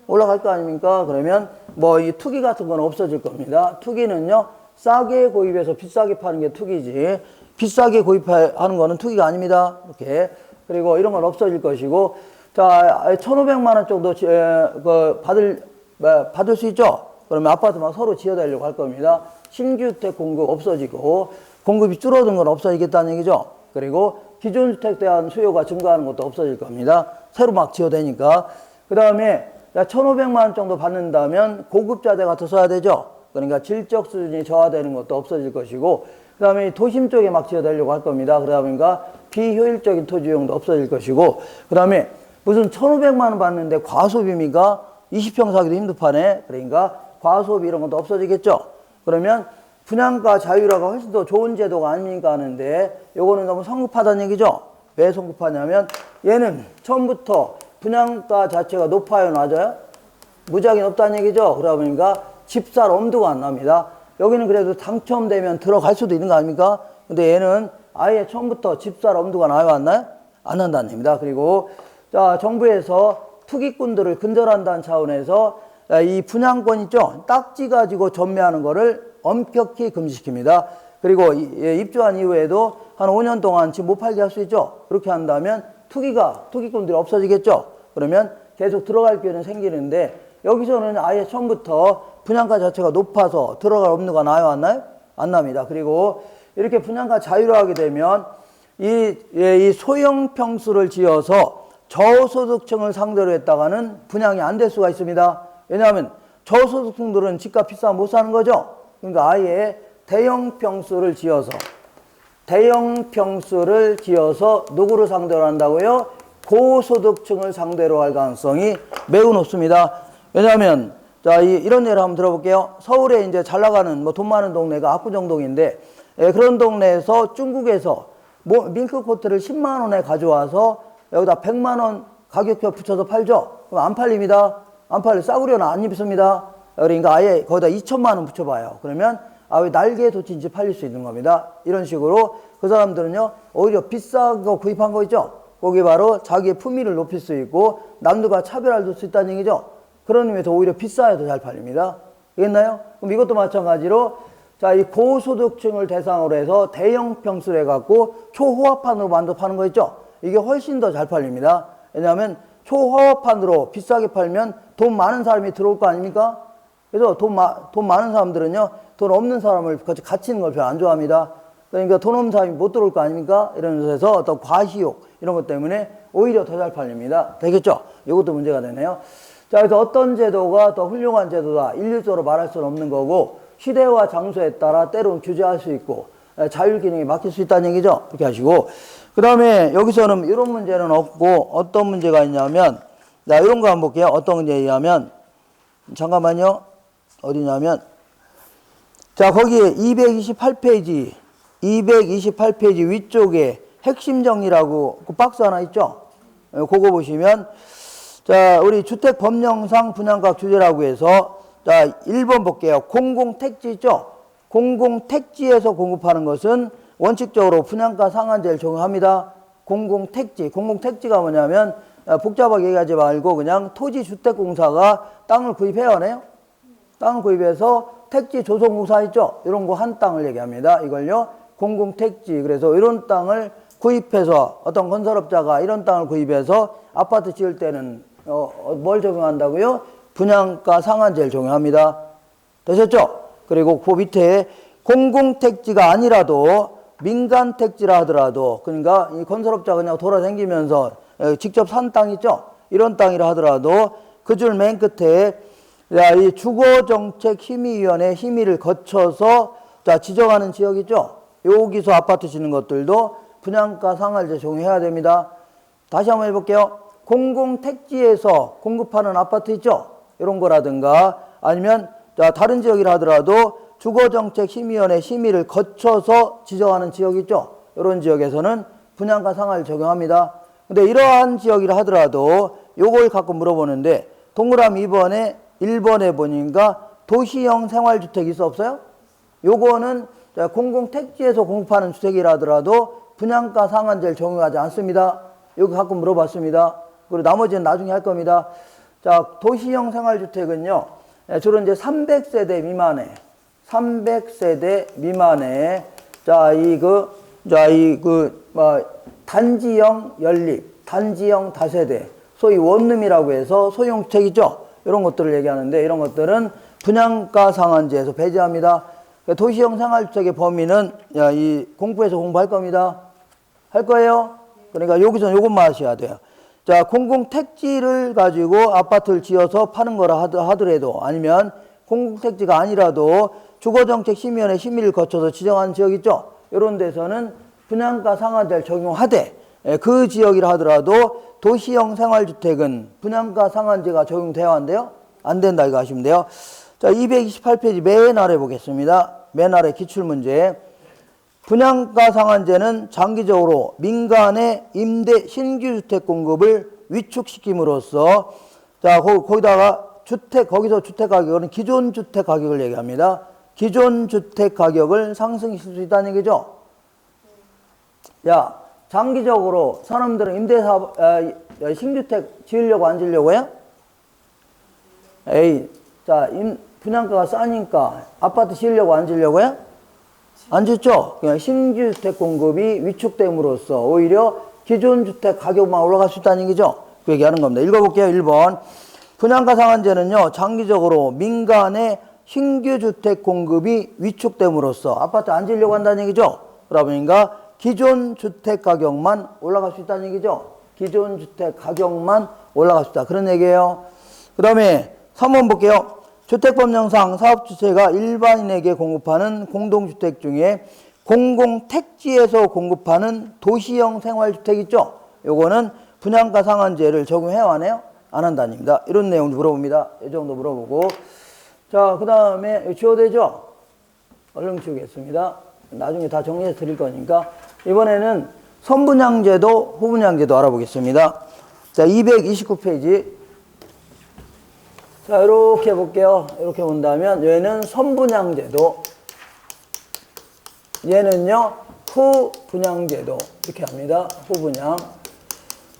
올라갈 거 아닙니까? 그러면 뭐 이 투기 같은 건 없어질 겁니다. 투기는요, 싸게 구입해서 비싸게 파는 게 투기지, 비싸게 구입하는 거는 투기가 아닙니다. 이렇게. 그리고 이런 건 없어질 것이고, 자, 1,500만 원 정도 받을 수 있죠? 그러면 아파트만 서로 지어달라고 할 겁니다. 신규 주택 공급 없어지고, 공급이 줄어든 건 없어지겠다는 얘기죠. 그리고 기존 주택에 대한 수요가 증가하는 것도 없어질 겁니다. 새로 막 지어대니까. 그 다음에 1,500만 원 정도 받는다면 고급자재 같은 써야 되죠. 그러니까 질적 수준이 저하되는 것도 없어질 것이고, 그 다음에 도심 쪽에 막 지어달라고 할 겁니다. 그러다 보니까 비효율적인 토지 이용도 없어질 것이고, 그 다음에 무슨 1,500만 원 받는데 과소비입니까? 20평 사기도 힘들파네. 그러니까 과소비 이런 것도 없어지겠죠. 그러면 분양가 자유화가 훨씬 더 좋은 제도가 아닙니까 하는데, 요거는 너무 성급하다는 얘기죠. 왜 성급하냐면 얘는 처음부터 분양가 자체가 높아요, 낮아요? 무지하게 높다는 얘기죠. 그러다 보니까 집 살 엄두가 안 납니다. 여기는 그래도 당첨되면 들어갈 수도 있는 거 아닙니까? 근데 얘는 아예 처음부터 집 살 엄두가 나요, 안 나요? 안 난다는 얘기입니다. 그리고 자, 정부에서 투기꾼들을 근절한다는 차원에서 이 분양권 있죠? 딱지 가지고 전매하는 거를 엄격히 금지시킵니다. 그리고 입주한 이후에도 한 5년 동안 집 못 팔게 할 수 있죠? 그렇게 한다면 투기꾼들이 없어지겠죠? 그러면 계속 들어갈 기회는 생기는데, 여기서는 아예 처음부터 분양가 자체가 높아서 들어갈 엄두가 나요, 안 나요? 안 납니다. 그리고 이렇게 분양가 자유화하게 되면 이 소형 평수를 지어서 저소득층을 상대로 했다가는 분양이 안 될 수가 있습니다. 왜냐하면 저소득층들은 집값 비싸면 못 사는 거죠. 그러니까 아예 대형 평수를 지어서 누구를 상대로 한다고요? 고소득층을 상대로 할 가능성이 매우 높습니다. 왜냐하면 자, 이런 예를 한번 들어볼게요. 서울에 이제 잘 나가는 돈 많은 동네가 압구정동인데, 그런 동네에서 중국에서 밍크코트를 10만 원에 가져와서 여기다 100만 원 가격표 붙여서 팔죠. 그럼 안 팔립니다. 안 팔려. 싸구려는 안 입습니다. 그러니까 아예 거기다 2천만 원 붙여봐요. 그러면 왜 날개 돋친지 팔릴 수 있는 겁니다. 이런 식으로 그 사람들은요, 오히려 비싼 거 구입한 거 있죠. 거기 바로 자기의 품위를 높일 수 있고 남들과 차별화를 줄 수 있다는 얘기죠. 그런 의미에서 오히려 비싸야 더 잘 팔립니다. 알겠나요? 그럼 이것도 마찬가지로 자, 이 고소득층을 대상으로 해서 대형 평수를 해갖고 초호화판으로 만들어 파는 거 있죠. 이게 훨씬 더 잘 팔립니다. 왜냐하면 초호화판으로 비싸게 팔면 돈 많은 사람이 들어올 거 아닙니까? 그래서 돈 많은 사람들은요, 돈 없는 사람을 같이 있는 걸 별로 안 좋아합니다. 그러니까 돈 없는 사람이 못 들어올 거 아닙니까? 이러면서 어떤 과시욕 이런 것 때문에 오히려 더 잘 팔립니다. 되겠죠? 이것도 문제가 되네요. 자, 그래서 어떤 제도가 더 훌륭한 제도다, 일률적으로 말할 수는 없는 거고, 시대와 장소에 따라 때로는 규제할 수 있고 자율 기능이 막힐 수 있다는 얘기죠. 이렇게 하시고, 그 다음에 여기서는 이런 문제는 없고, 어떤 문제가 있냐면, 자, 이런 거 한번 볼게요. 어떤 문제냐면, 잠깐만요. 어디냐면, 자, 거기에 228페이지 위쪽에 핵심 정리라고 그 박스 하나 있죠? 그거 보시면, 자, 우리 주택법령상 분양가 규제라고 해서, 자, 1번 볼게요. 공공택지 있죠? 공공택지에서 공급하는 것은 원칙적으로 분양가 상한제를 적용합니다. 공공택지가 뭐냐면, 복잡하게 얘기하지 말고 그냥 토지주택공사가 땅을 구입해야 하네요. 땅을 구입해서 택지 조성공사 있죠? 이런 거 한 땅을 얘기합니다. 이걸요, 공공택지. 그래서 이런 땅을 구입해서 어떤 건설업자가 이런 땅을 구입해서 아파트 지을 때는 뭘 적용한다고요? 분양가 상한제를 적용합니다. 되셨죠? 그리고 그 밑에 공공택지가 아니라도 민간택지라 하더라도, 그러니까 이 건설업자가 그냥 돌아다니면서 직접 산 땅 있죠? 이런 땅이라 하더라도 그 줄 맨 끝에 이 주거정책심의위원회 심의를 거쳐서 자, 지정하는 지역 있죠? 여기서 아파트 짓는 것들도 분양가 상한제 적용해야 됩니다. 다시 한번 해볼게요. 공공택지에서 공급하는 아파트 있죠? 이런 거라든가, 아니면 자, 다른 지역이라 하더라도 주거정책심의위원회 심의를 거쳐서 지정하는 지역 있죠? 이런 지역에서는 분양가 상한을 적용합니다. 근데 이러한 지역이라 하더라도 요걸 갖고 물어보는데, 동그라미 2번에 1번에 보니까 도시형 생활주택 있어 없어요? 요거는 자, 공공택지에서 공급하는 주택이라 하더라도 분양가 상한제를 적용하지 않습니다. 여기 가끔 물어봤습니다. 그리고 나머지는 나중에 할 겁니다. 자, 도시형 생활주택은요, 주로 이제 300세대 미만에, 300세대 미만에, 단지형 연립, 단지형 다세대, 소위 원룸이라고 해서 소형주택이죠. 이런 것들을 얘기하는데, 이런 것들은 분양가 상한제에서 배제합니다. 도시형 생활주택의 범위는 이 공부에서 공부할 겁니다. 할 거예요? 그러니까 여기서 요것만 하셔야 돼요. 자, 공공택지를 가지고 아파트를 지어서 파는 거라 하더라도, 아니면 공공택지가 아니라도 주거정책심의위원회 심의를 거쳐서 지정한 지역 있죠? 이런 데서는 분양가 상한제를 적용하되, 그 지역이라 하더라도 도시형 생활주택은 분양가 상한제가 적용돼야 한대요? 안 된다 이거 하시면 돼요. 자, 228페이지 맨 아래 보겠습니다. 맨 아래 기출문제. 분양가 상한제는 장기적으로 민간의 임대 신규주택 공급을 위축시킴으로써, 자, 거기다가 거기서 주택 가격은 기존 주택 가격을 얘기합니다. 기존 주택 가격을 상승시킬 수 있다는 얘기죠. 야, 장기적으로 사람들은 임대사업, 신주택 지으려고 안 지으려고 해요? 자, 분양가가 싸니까 아파트 지으려고 안 지으려고 해요? 안 짓죠? 그냥 신주택 공급이 위축됨으로써 오히려 기존 주택 가격만 올라갈 수 있다는 얘기죠? 그 얘기하는 겁니다. 읽어볼게요. 1번. 분양가 상한제는요, 장기적으로 민간의 신규 주택 공급이 위축됨으로써 아파트 안 지으려고 한다는 얘기죠? 그러다 보니까 기존 주택 가격만 올라갈 수 있다는 얘기죠? 기존 주택 가격만 올라갈 수 있다. 그런 얘기예요. 그 다음에 3번 볼게요. 주택법령상 사업주체가 일반인에게 공급하는 공동주택 중에 공공택지에서 공급하는 도시형 생활주택 있죠? 요거는 분양가 상한제를 적용해야 하네요? 안 한다는 얘기입니다. 이런 내용을 물어봅니다. 이 정도 물어보고. 자, 그 다음에 지워되죠? 얼른 지우겠습니다. 나중에 다 정리해서 드릴 거니까. 이번에는 선분양제도, 후분양제도 알아보겠습니다. 자, 229페이지. 자, 이렇게 볼게요. 이렇게 본다면, 얘는 선분양제도, 얘는요, 후분양제도. 이렇게 합니다. 후분양.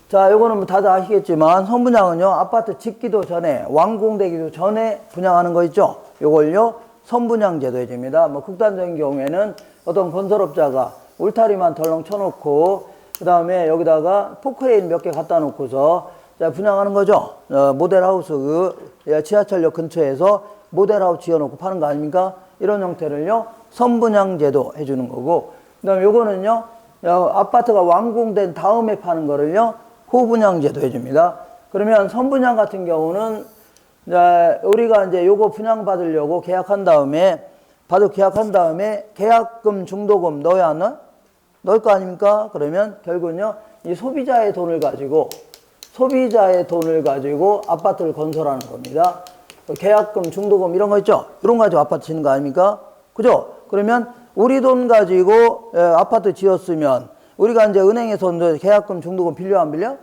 자, 요거는 뭐 다들 아시겠지만, 선분양은요, 아파트 짓기도 전에, 완공되기도 전에 분양하는 거 있죠? 요걸요, 선분양제도 해줍니다. 뭐, 극단적인 경우에는 어떤 건설업자가 울타리만 덜렁 쳐놓고, 그 다음에 여기다가 포크레인 몇 개 갖다 놓고서, 자, 분양하는 거죠. 모델하우스, 지하철역 근처에서 모델하우스 지어놓고 파는 거 아닙니까? 이런 형태를요, 선분양제도 해주는 거고, 그 다음에 요거는요, 아파트가 완공된 다음에 파는 거를요, 후분양제도 해줍니다. 그러면 선분양 같은 경우는, 우리가 이제 요거 분양 받으려고 계약한 다음에, 계약금, 중도금 넣어야 안 넣어? 넣을 거 아닙니까? 그러면 결국은요, 이 소비자의 돈을 가지고 아파트를 건설하는 겁니다. 계약금, 중도금 이런 거 있죠? 이런 거 가지고 아파트 짓는 거 아닙니까? 그죠? 그러면 우리 돈 가지고 아파트 지었으면 우리가 이제 은행에서 계약금, 중도금 빌려 안 빌려?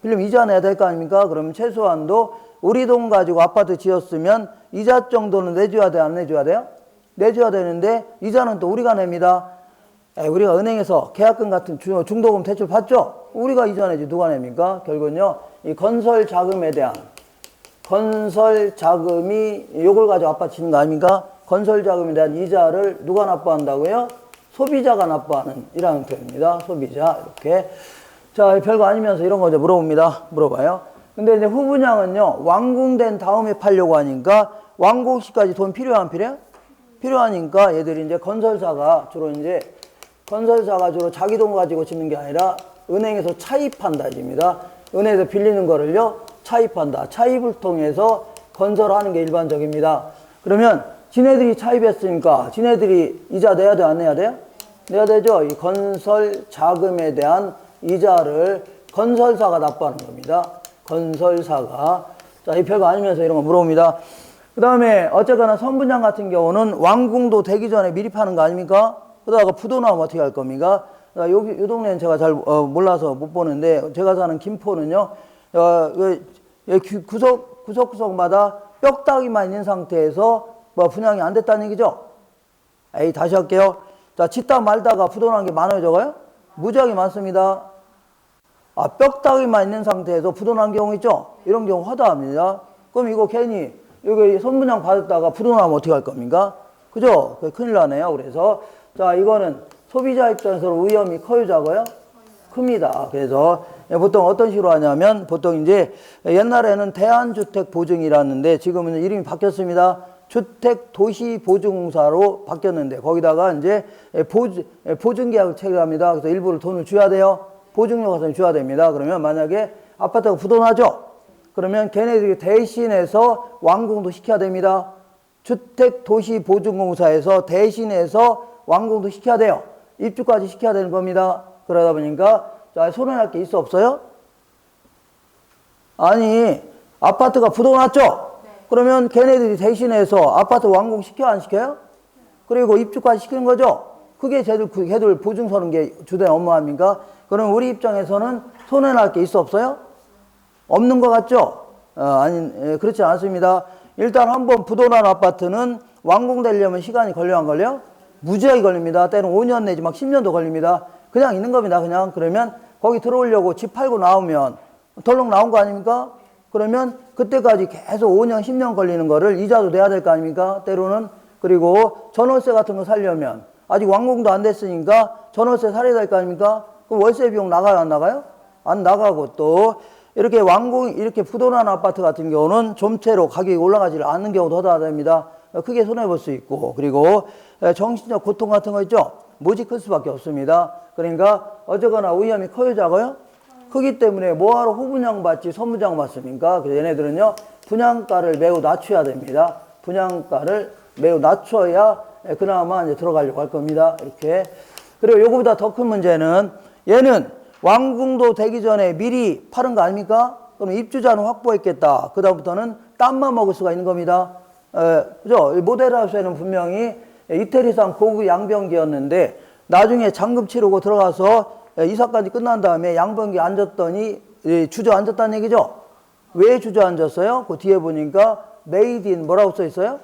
빌리면 이자 내야 될 거 아닙니까? 그러면 최소한도 우리 돈 가지고 아파트 지었으면 이자 정도는 내줘야 돼, 안 내줘야 돼요? 내줘야 되는데 이자는 또 우리가 냅니다. 우리가 은행에서 계약금 같은 중도금 대출 받죠? 우리가 이자 내지 누가 냅니까? 결국은요, 이 건설 자금이 요걸 가지고 아파트 짓는 거 아닙니까? 건설 자금에 대한 이자를 누가 납부한다고요? 소비자가 납부하는 이런 형태입니다. 소비자, 이렇게. 자, 별거 아니면서 이런 거 이제 물어봐요. 근데 이제 후분양은요, 완공된 다음에 팔려고 하니까 완공 시까지 돈 필요한 필요? 필요하니까 얘들이 이제 건설사가 주로 자기 돈 가지고 짓는 게 아니라 은행에서 차입한다 입니다. 은행에서 빌리는 거를요, 차입한다. 차입을 통해서 건설하는 게 일반적입니다. 그러면 지네들이 차입했으니까 지네들이 이자 내야 돼, 안 내야 돼요? 내야 되죠. 이 건설 자금에 대한 이자를 건설사가 납부하는 겁니다. 건설사가. 자, 이 별거 아니면서 이런 거 물어봅니다. 그 다음에 어쨌거나 선분양 같은 경우는 완공도 되기 전에 미리 파는 거 아닙니까? 그러다가 부도 나오면 어떻게 할 겁니까? 이 동네는 제가 잘 몰라서 못 보는데, 제가 사는 김포는요, 구석구석마다 뼈다귀만 있는 상태에서 분양이 안 됐다는 얘기죠? 에이, 다시 할게요. 자, 짓다 말다가 부도난 게 많아요, 적어요? 무지하게 많습니다. 아, 뼈다귀만 있는 상태에서 부도난 경우 있죠? 이런 경우 허다합니다. 그럼 이거 괜히 여기 선분양 받았다가 부도나면 어떻게 할 겁니까? 그죠? 큰일 나네요. 그래서 자, 이거는 소비자 입장에서 위험이 커요, 작아요? 큽니다. 그래서 보통 어떤 식으로 하냐면 보통 이제 옛날에는 대한주택보증이라는데 지금은 이름이 바뀌었습니다. 주택도시보증공사로 바뀌었는데 거기다가 이제 보증계약을 체결합니다. 그래서 일부를 돈을 줘야 돼요. 보증료 가서 줘야 됩니다. 그러면 만약에 아파트가 부도나죠? 그러면 걔네들이 대신해서 완공도 시켜야 됩니다. 주택도시보증공사에서 대신해서 완공도 시켜야 돼요. 입주까지 시켜야 되는 겁니다. 그러다 보니까 자, 손해날 게 있어 없어요? 아니, 아파트가 부도났죠? 네. 그러면 걔네들이 대신해서 아파트 완공 시켜 안 시켜요? 그리고 입주까지 시키는 거죠? 그게 걔들 보증 서는 게 주된 업무 아닙니까? 그럼 우리 입장에서는 손해날 게 있어 없어요? 없는 것 같죠? 그렇지 않습니다. 일단 한번 부도난 아파트는 완공되려면 시간이 걸려 안 걸려? 무지하게 걸립니다. 때로는 5년 내지 막 10년도 걸립니다. 그냥 있는 겁니다. 그냥. 그러면 거기 들어오려고 집 팔고 나오면 덜렁 나온 거 아닙니까? 그러면 그때까지 계속 5년, 10년 걸리는 거를 이자도 내야 될 거 아닙니까? 때로는. 그리고 전월세 같은 거 살려면 아직 완공도 안 됐으니까 전월세 살아야 될 거 아닙니까? 그럼 월세 비용 나가요, 안 나가요? 안 나가고 또 이렇게 이렇게 부도난 아파트 같은 경우는 좀채로 가격이 올라가지 않는 경우도 허다합니다. 크게 손해볼 수 있고, 그리고 정신적 고통 같은 거 있죠? 무지 클 수밖에 없습니다. 그러니까 어쩌거나 위험이 커요, 작아요? 크기 때문에 뭐하러 후분양 받지 선분양 받습니까? 그래서 얘네들은요, 분양가를 매우 낮춰야 됩니다. 분양가를 매우 낮춰야 그나마 이제 들어가려고 할 겁니다. 이렇게. 그리고 요거보다 더 큰 문제는 얘는 완공도 되기 전에 미리 파는 거 아닙니까? 그럼 입주자는 확보했겠다. 그다음부터는 땀만 먹을 수가 있는 겁니다. 그죠? 모델하우스에는 분명히 이태리 이상 고급 양변기였는데 나중에 잔금 치르고 들어가서 이사까지 끝난 다음에 양변기 앉았더니 주저앉았다는 얘기죠? 왜 주저앉았어요? 그 뒤에 보니까 메이드 인 뭐라고 써 있어요?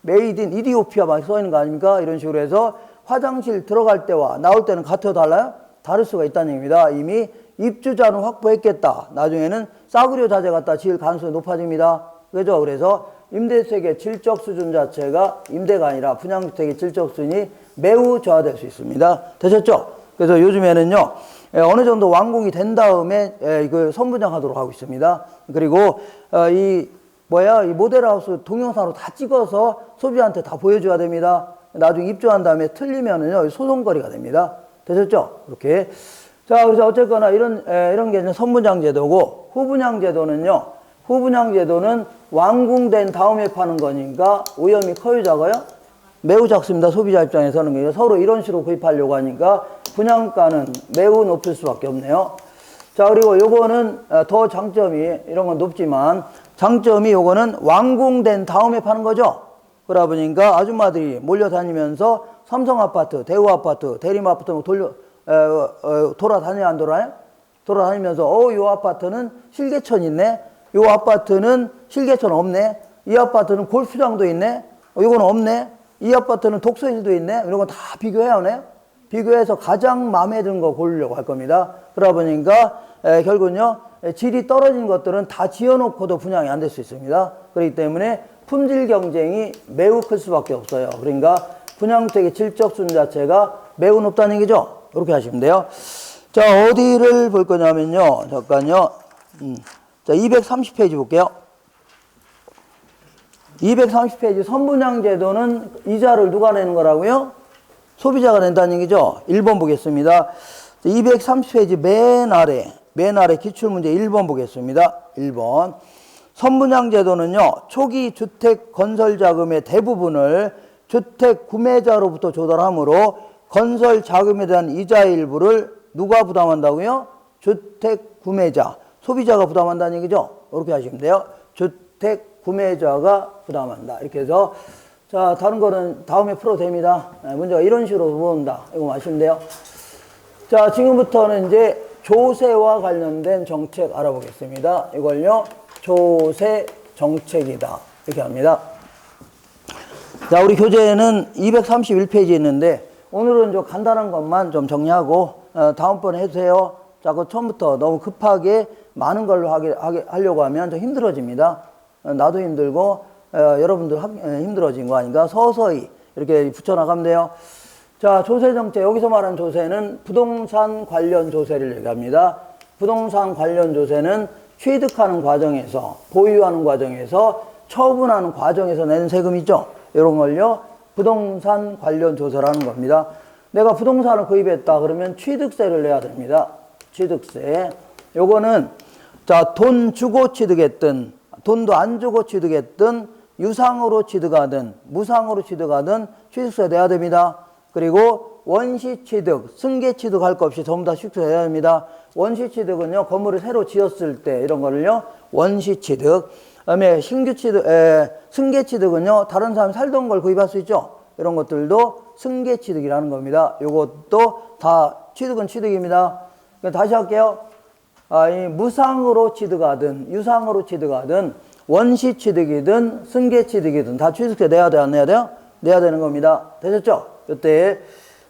메이드 인 이디오피아 막 써 있는 거 아닙니까? 이런 식으로 해서 화장실 들어갈 때와 나올 때는 같아요, 달라요? 다를 수가 있다는 얘기입니다. 이미 입주자는 확보했겠다. 나중에는 싸구려 자재 갖다 지을 가능성이 높아집니다. 그죠? 그래서 임대주택의 질적 수준 자체가 임대가 아니라 분양주택의 질적 수준이 매우 저하될 수 있습니다. 되셨죠? 그래서 요즘에는요, 어느 정도 완공이 된 다음에 그 선분양하도록 하고 있습니다. 그리고 이 모델하우스 동영상으로 다 찍어서 소비자한테 다 보여줘야 됩니다. 나중에 입주한 다음에 틀리면은요, 소송거리가 됩니다. 되셨죠? 이렇게. 자, 그래서 어쨌거나 이런 게 이제 선분양 제도고, 후분양 제도는요, 후분양 제도는 완공된 다음에 파는 거니까 위험이 커요, 작아요? 매우 작습니다. 소비자 입장에서는. 서로 이런 식으로 구입하려고 하니까 분양가는 매우 높을 수밖에 없네요. 자, 그리고 요거는 더 장점이, 이런 건 높지만, 장점이 요거는 완공된 다음에 파는 거죠? 그러다 보니까 아줌마들이 몰려다니면서 삼성아파트, 대우아파트, 대림아파트 돌아다녀 안 돌아요? 돌아다니면서 요 아파트는 실개천 있네? 요 아파트는 실개천 없네? 이 아파트는 골프장도 있네? 이건 없네? 이 아파트는 독서실도 있네? 이런 거 다 비교해야 하네? 비교해서 가장 마음에 드는 거 고르려고 할 겁니다. 그러다 보니까 결국은요, 질이 떨어진 것들은 다 지어놓고도 분양이 안 될 수 있습니다. 그렇기 때문에 품질 경쟁이 매우 클 수밖에 없어요. 그러니까 분양주택의 질적 수준 자체가 매우 높다는 얘기죠. 이렇게 하시면 돼요. 자, 어디를 볼 거냐면요. 잠깐요. 자, 230페이지 볼게요. 230페이지 선분양 제도는 이자를 누가 내는 거라고요? 소비자가 낸다는 얘기죠. 1번 보겠습니다. 230페이지 맨 아래 기출문제 1번 보겠습니다. 1번. 선분양 제도는요, 초기 주택 건설 자금의 대부분을 주택 구매자로부터 조달하므로 건설 자금에 대한 이자의 일부를 누가 부담한다고요? 주택 구매자, 소비자가 부담한다는 얘기죠. 이렇게 하시면 돼요. 주택 구매자가 부담한다. 이렇게 해서 자, 다른 거는 다음에 풀어도 됩니다. 문제가 이런 식으로 물어본다. 이거 아시면 돼요. 자, 지금부터는 이제 조세와 관련된 정책 알아보겠습니다. 이걸요, 조세 정책이다. 이렇게 합니다. 자, 우리 교재에는 231페이지 있는데 오늘은 좀 간단한 것만 좀 정리하고 다음번에 해주세요. 자, 그 처음부터 너무 급하게 많은 걸로 하려고 하면 좀 힘들어집니다. 나도 힘들고 여러분들 힘들어진 거 아닌가? 서서히 이렇게 붙여나가면 돼요. 자, 조세정책, 여기서 말하는 조세는 부동산 관련 조세를 얘기합니다. 부동산 관련 조세는 취득하는 과정에서, 보유하는 과정에서, 처분하는 과정에서 내는 세금이죠. 이런 걸요, 부동산 관련 조세라는 겁니다. 내가 부동산을 구입했다 그러면 취득세를 내야 됩니다. 취득세. 요거는, 자, 돈 주고 취득했든, 돈도 안 주고 취득했든, 유상으로 취득하든, 무상으로 취득하든 취득세 내야 됩니다. 그리고 원시 취득, 승계 취득할 것 없이 전부 다 취득세 내야 됩니다. 원시 취득은요, 건물을 새로 지었을 때 이런 거를요, 원시 취득. 그다음에 신규 취득, 승계 취득은요, 다른 사람이 살던 걸 구입할 수 있죠. 이런 것들도 승계 취득이라는 겁니다. 이것도 다 취득은 취득입니다. 다시 할게요. 이 무상으로 취득하든 유상으로 취득하든 원시 취득이든 승계 취득이든 다 취득세 내야 돼요, 안 내야 돼요? 내야 되는 겁니다. 되셨죠? 이때.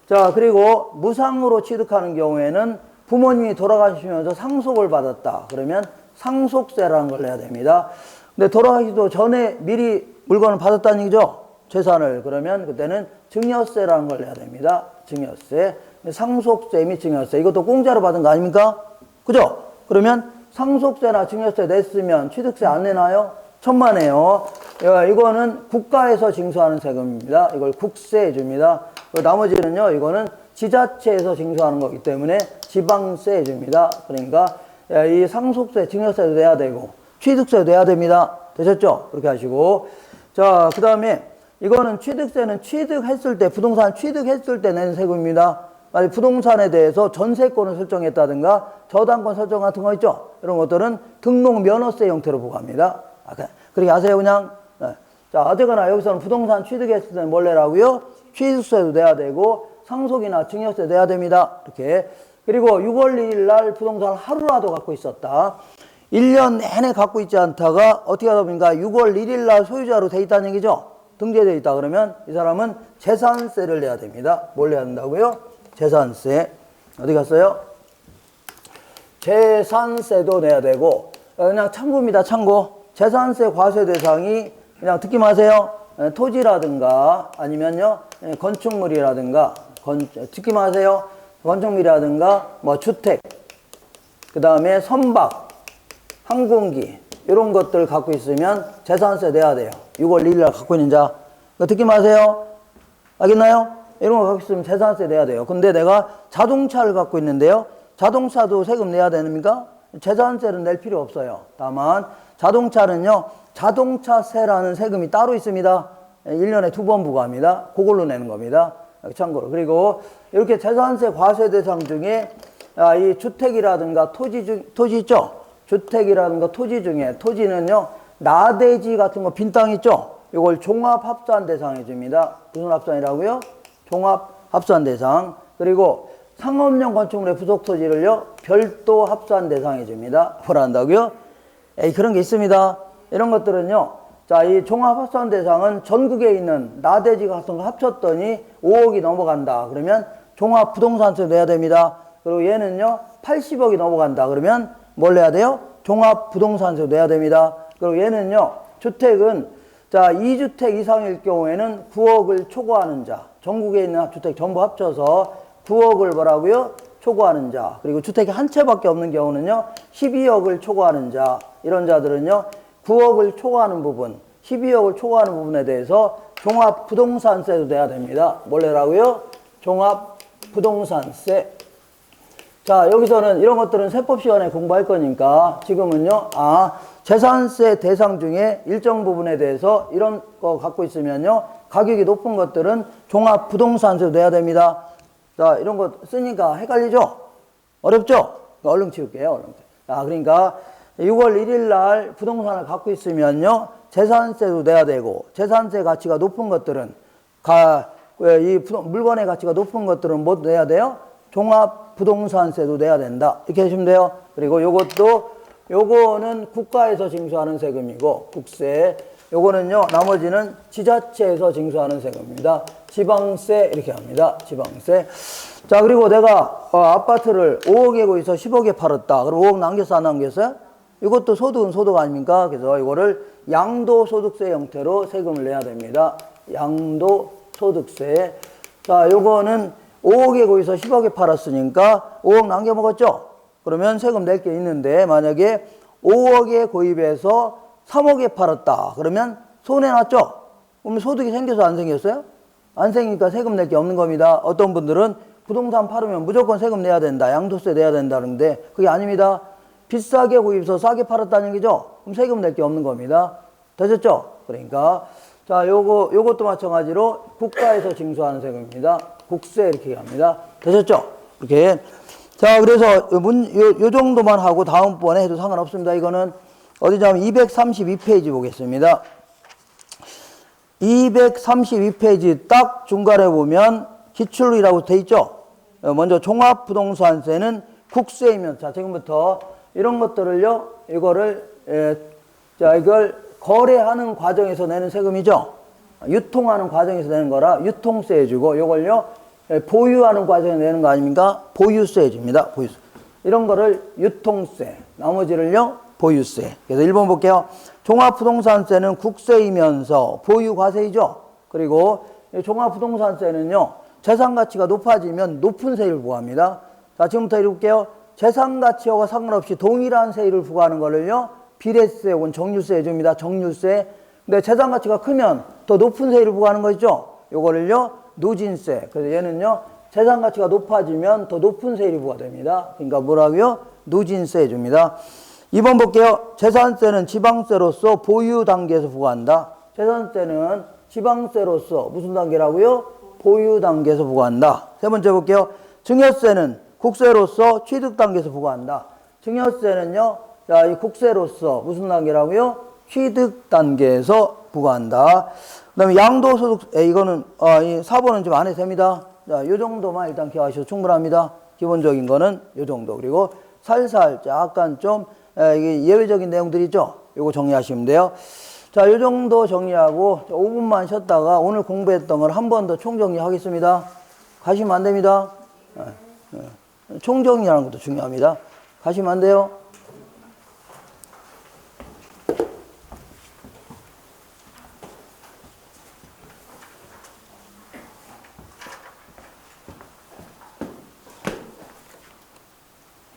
자, 그리고 무상으로 취득하는 경우에는 부모님이 돌아가시면서 상속을 받았다. 그러면 상속세라는 걸 내야 됩니다. 근데 돌아가시도 전에 미리 물건을 받았다는 얘기죠. 재산을. 그러면 그때는 증여세라는 걸 내야 됩니다. 증여세. 상속세 및 증여세. 이것도 공짜로 받은 거 아닙니까? 그죠? 그러면 상속세나 증여세 냈으면 취득세 안 내나요? 천만에요. 이거는 국가에서 징수하는 세금입니다. 이걸 국세해 줍니다. 나머지는요, 이거는 지자체에서 징수하는 거기 때문에 지방세 해줍니다. 그러니까 이 상속세, 증여세도 내야 되고 취득세도 내야 됩니다. 되셨죠? 그렇게 하시고. 자, 그 다음에 이거는 취득세는 취득했을 때, 부동산 취득했을 때 내는 세금입니다. 만약 부동산에 대해서 전세권을 설정했다든가 저당권 설정 같은 거 있죠? 이런 것들은 등록 면허세 형태로 부과합니다. 그렇게 아세요, 그냥? 네. 자, 어쨌거나 여기서는 부동산 취득했을 때는 뭘 내라고요? 취득세도 내야 되고 상속이나 증여세 내야 됩니다. 이렇게. 그리고 6월 1일 날 부동산을 하루라도 갖고 있었다. 1년 내내 갖고 있지 않다가 어떻게 하다 보니까 6월 1일 날 소유자로 돼 있다는 얘기죠. 등재되어 있다 그러면 이 사람은 재산세를 내야 됩니다. 뭘 내야 된다고요? 재산세. 어디 갔어요? 재산세도 내야 되고, 그냥 참고입니다. 참고. 재산세 과세 대상이 그냥 듣기 마세요. 토지라든가 아니면요 건축물이라든가 듣기 마세요. 건축물이라든가 뭐 주택, 그 다음에 선박, 항공기 이런 것들 갖고 있으면 재산세 내야 돼요. 6월 1일 날 갖고 있는 자. 듣기 마세요. 알겠나요? 이런 거 갖고 있으면 재산세 내야 돼요. 근데 내가 자동차를 갖고 있는데요. 자동차도 세금 내야 됩니까? 재산세는 낼 필요 없어요. 다만 자동차는요. 자동차세라는 세금이 따로 있습니다. 1년에 2번 부과합니다. 그걸로 내는 겁니다. 참고로. 그리고 이렇게 재산세 과세 대상 중에 이 주택이라든가 토지 있죠? 주택이라든가 토지 중에 토지는요. 나대지 같은 거 빈 땅 있죠? 이걸 종합합산 대상해 줍니다. 무슨 합산이라고요? 종합합산 대상. 그리고 상업용 건축물의 부속 토지를요. 별도 합산 대상해 줍니다. 뭐라 한다고요? 그런 게 있습니다. 이런 것들은요. 자, 이 종합합산 대상은 전국에 있는 나대지 같은 거 합쳤더니 5억이 넘어간다. 그러면 종합부동산세 내야 됩니다. 그리고 얘는요. 80억이 넘어간다. 그러면 뭘 내야 돼요? 종합부동산세 내야 됩니다. 그리고 얘는요. 주택은 자, 2주택 이상일 경우에는 9억을 초과하는 자. 전국에 있는 주택 전부 합쳐서 9억을 뭐라고요? 초과하는 자. 그리고 주택이 한 채밖에 없는 경우는요. 12억을 초과하는 자. 이런 자들은요. 9억을 초과하는 부분, 12억을 초과하는 부분에 대해서 종합부동산세도 내야 됩니다. 뭘 내라고요? 종합부동산세. 자, 여기서는 이런 것들은 세법 시간에 공부할 거니까 지금은요. 재산세 대상 중에 일정 부분에 대해서 이런 거 갖고 있으면요. 가격이 높은 것들은 종합부동산세도 내야 됩니다. 자, 이런 거 쓰니까 헷갈리죠? 어렵죠? 얼른 치울게요. 얼른. 그러니까 6월 1일 날 부동산을 갖고 있으면요. 재산세도 내야 되고 재산세 가치가 높은 것들은 이 물건의 가치가 높은 것들은 뭐 내야 돼요? 종합부동산세도 내야 된다. 이렇게 하시면 돼요. 그리고 요거는 국가에서 징수하는 세금이고 국세. 요거는요, 나머지는 지자체에서 징수하는 세금입니다. 지방세 이렇게 합니다. 지방세. 자, 그리고 내가 아파트를 5억에 구입해서 10억에 팔았다. 그럼 5억 남겼어, 안 남겼어요? 이것도 소득은 소득 아닙니까? 그래서 이거를 양도소득세 형태로 세금을 내야 됩니다. 양도소득세. 자, 요거는 5억에 구입해서 10억에 팔았으니까 5억 남겨먹었죠? 그러면 세금 낼 게 있는데, 만약에 5억에 구입해서 3억에 팔았다. 그러면 손해났죠? 그러면 소득이 생겨서 안 생겼어요? 안 생기니까 세금 낼 게 없는 겁니다. 어떤 분들은 부동산 팔으면 무조건 세금 내야 된다. 양도세 내야 된다는데 그게 아닙니다. 비싸게 구입해서 싸게 팔았다는 얘기죠? 그럼 세금 낼 게 없는 겁니다. 되셨죠? 그러니까 자, 요것도 마찬가지로 국가에서 징수하는 세금입니다. 국세 이렇게 합니다. 되셨죠? 이렇게. 자, 그래서 요 정도만 하고 다음번에 해도 상관없습니다. 이거는 어디냐면 232페이지 보겠습니다. 232페이지 딱 중간에 보면 기출이라고 돼 있죠? 먼저 종합부동산세는 국세이면, 자, 지금부터 이런 것들을요, 이걸 거래하는 과정에서 내는 세금이죠? 유통하는 과정에서 내는 거라 유통세 해주고, 요걸요, 보유하는 과정에서 내는 거 아닙니까? 보유세 해줍니다. 보유세. 이런 거를 유통세, 나머지를요, 보유세. 그래서 1번 볼게요. 종합부동산세는 국세이면서 보유과세이죠. 그리고 종합부동산세는요, 재산가치가 높아지면 높은 세율을 부과합니다. 자, 지금부터 읽을게요. 재산가치와 상관없이 동일한 세율을 부과하는 거를요, 비례세 혹은 정류세 해줍니다. 정류세. 근데 재산가치가 크면 더 높은 세율을 부과하는 거 있죠? 요거를요, 누진세. 그래서 얘는요, 재산가치가 높아지면 더 높은 세율이 부과됩니다. 그러니까 뭐라고요? 누진세 해줍니다. 2번 볼게요. 재산세는 지방세로서 보유 단계에서 부과한다. 재산세는 지방세로서 무슨 단계라고요? 보유 단계에서 부과한다. 세 번째 볼게요. 증여세는 국세로서 취득 단계에서 부과한다. 증여세는요, 자, 이 국세로서 무슨 단계라고요? 취득 단계에서 부과한다. 그 다음에 양도소득, 이거는, 이 4번은 좀 안 해도 됩니다. 자, 요 정도만 일단 기억하셔도 충분합니다. 기본적인 거는 요 정도. 그리고 살살 약간 좀, 이게 예외적인 내용들이 있죠? 요거 정리하시면 돼요. 자, 요 정도 정리하고 5분만 쉬었다가 오늘 공부했던 걸 한 번 더 총정리하겠습니다. 가시면 안 됩니다. 총정리하는 것도 중요합니다. 가시면 안 돼요.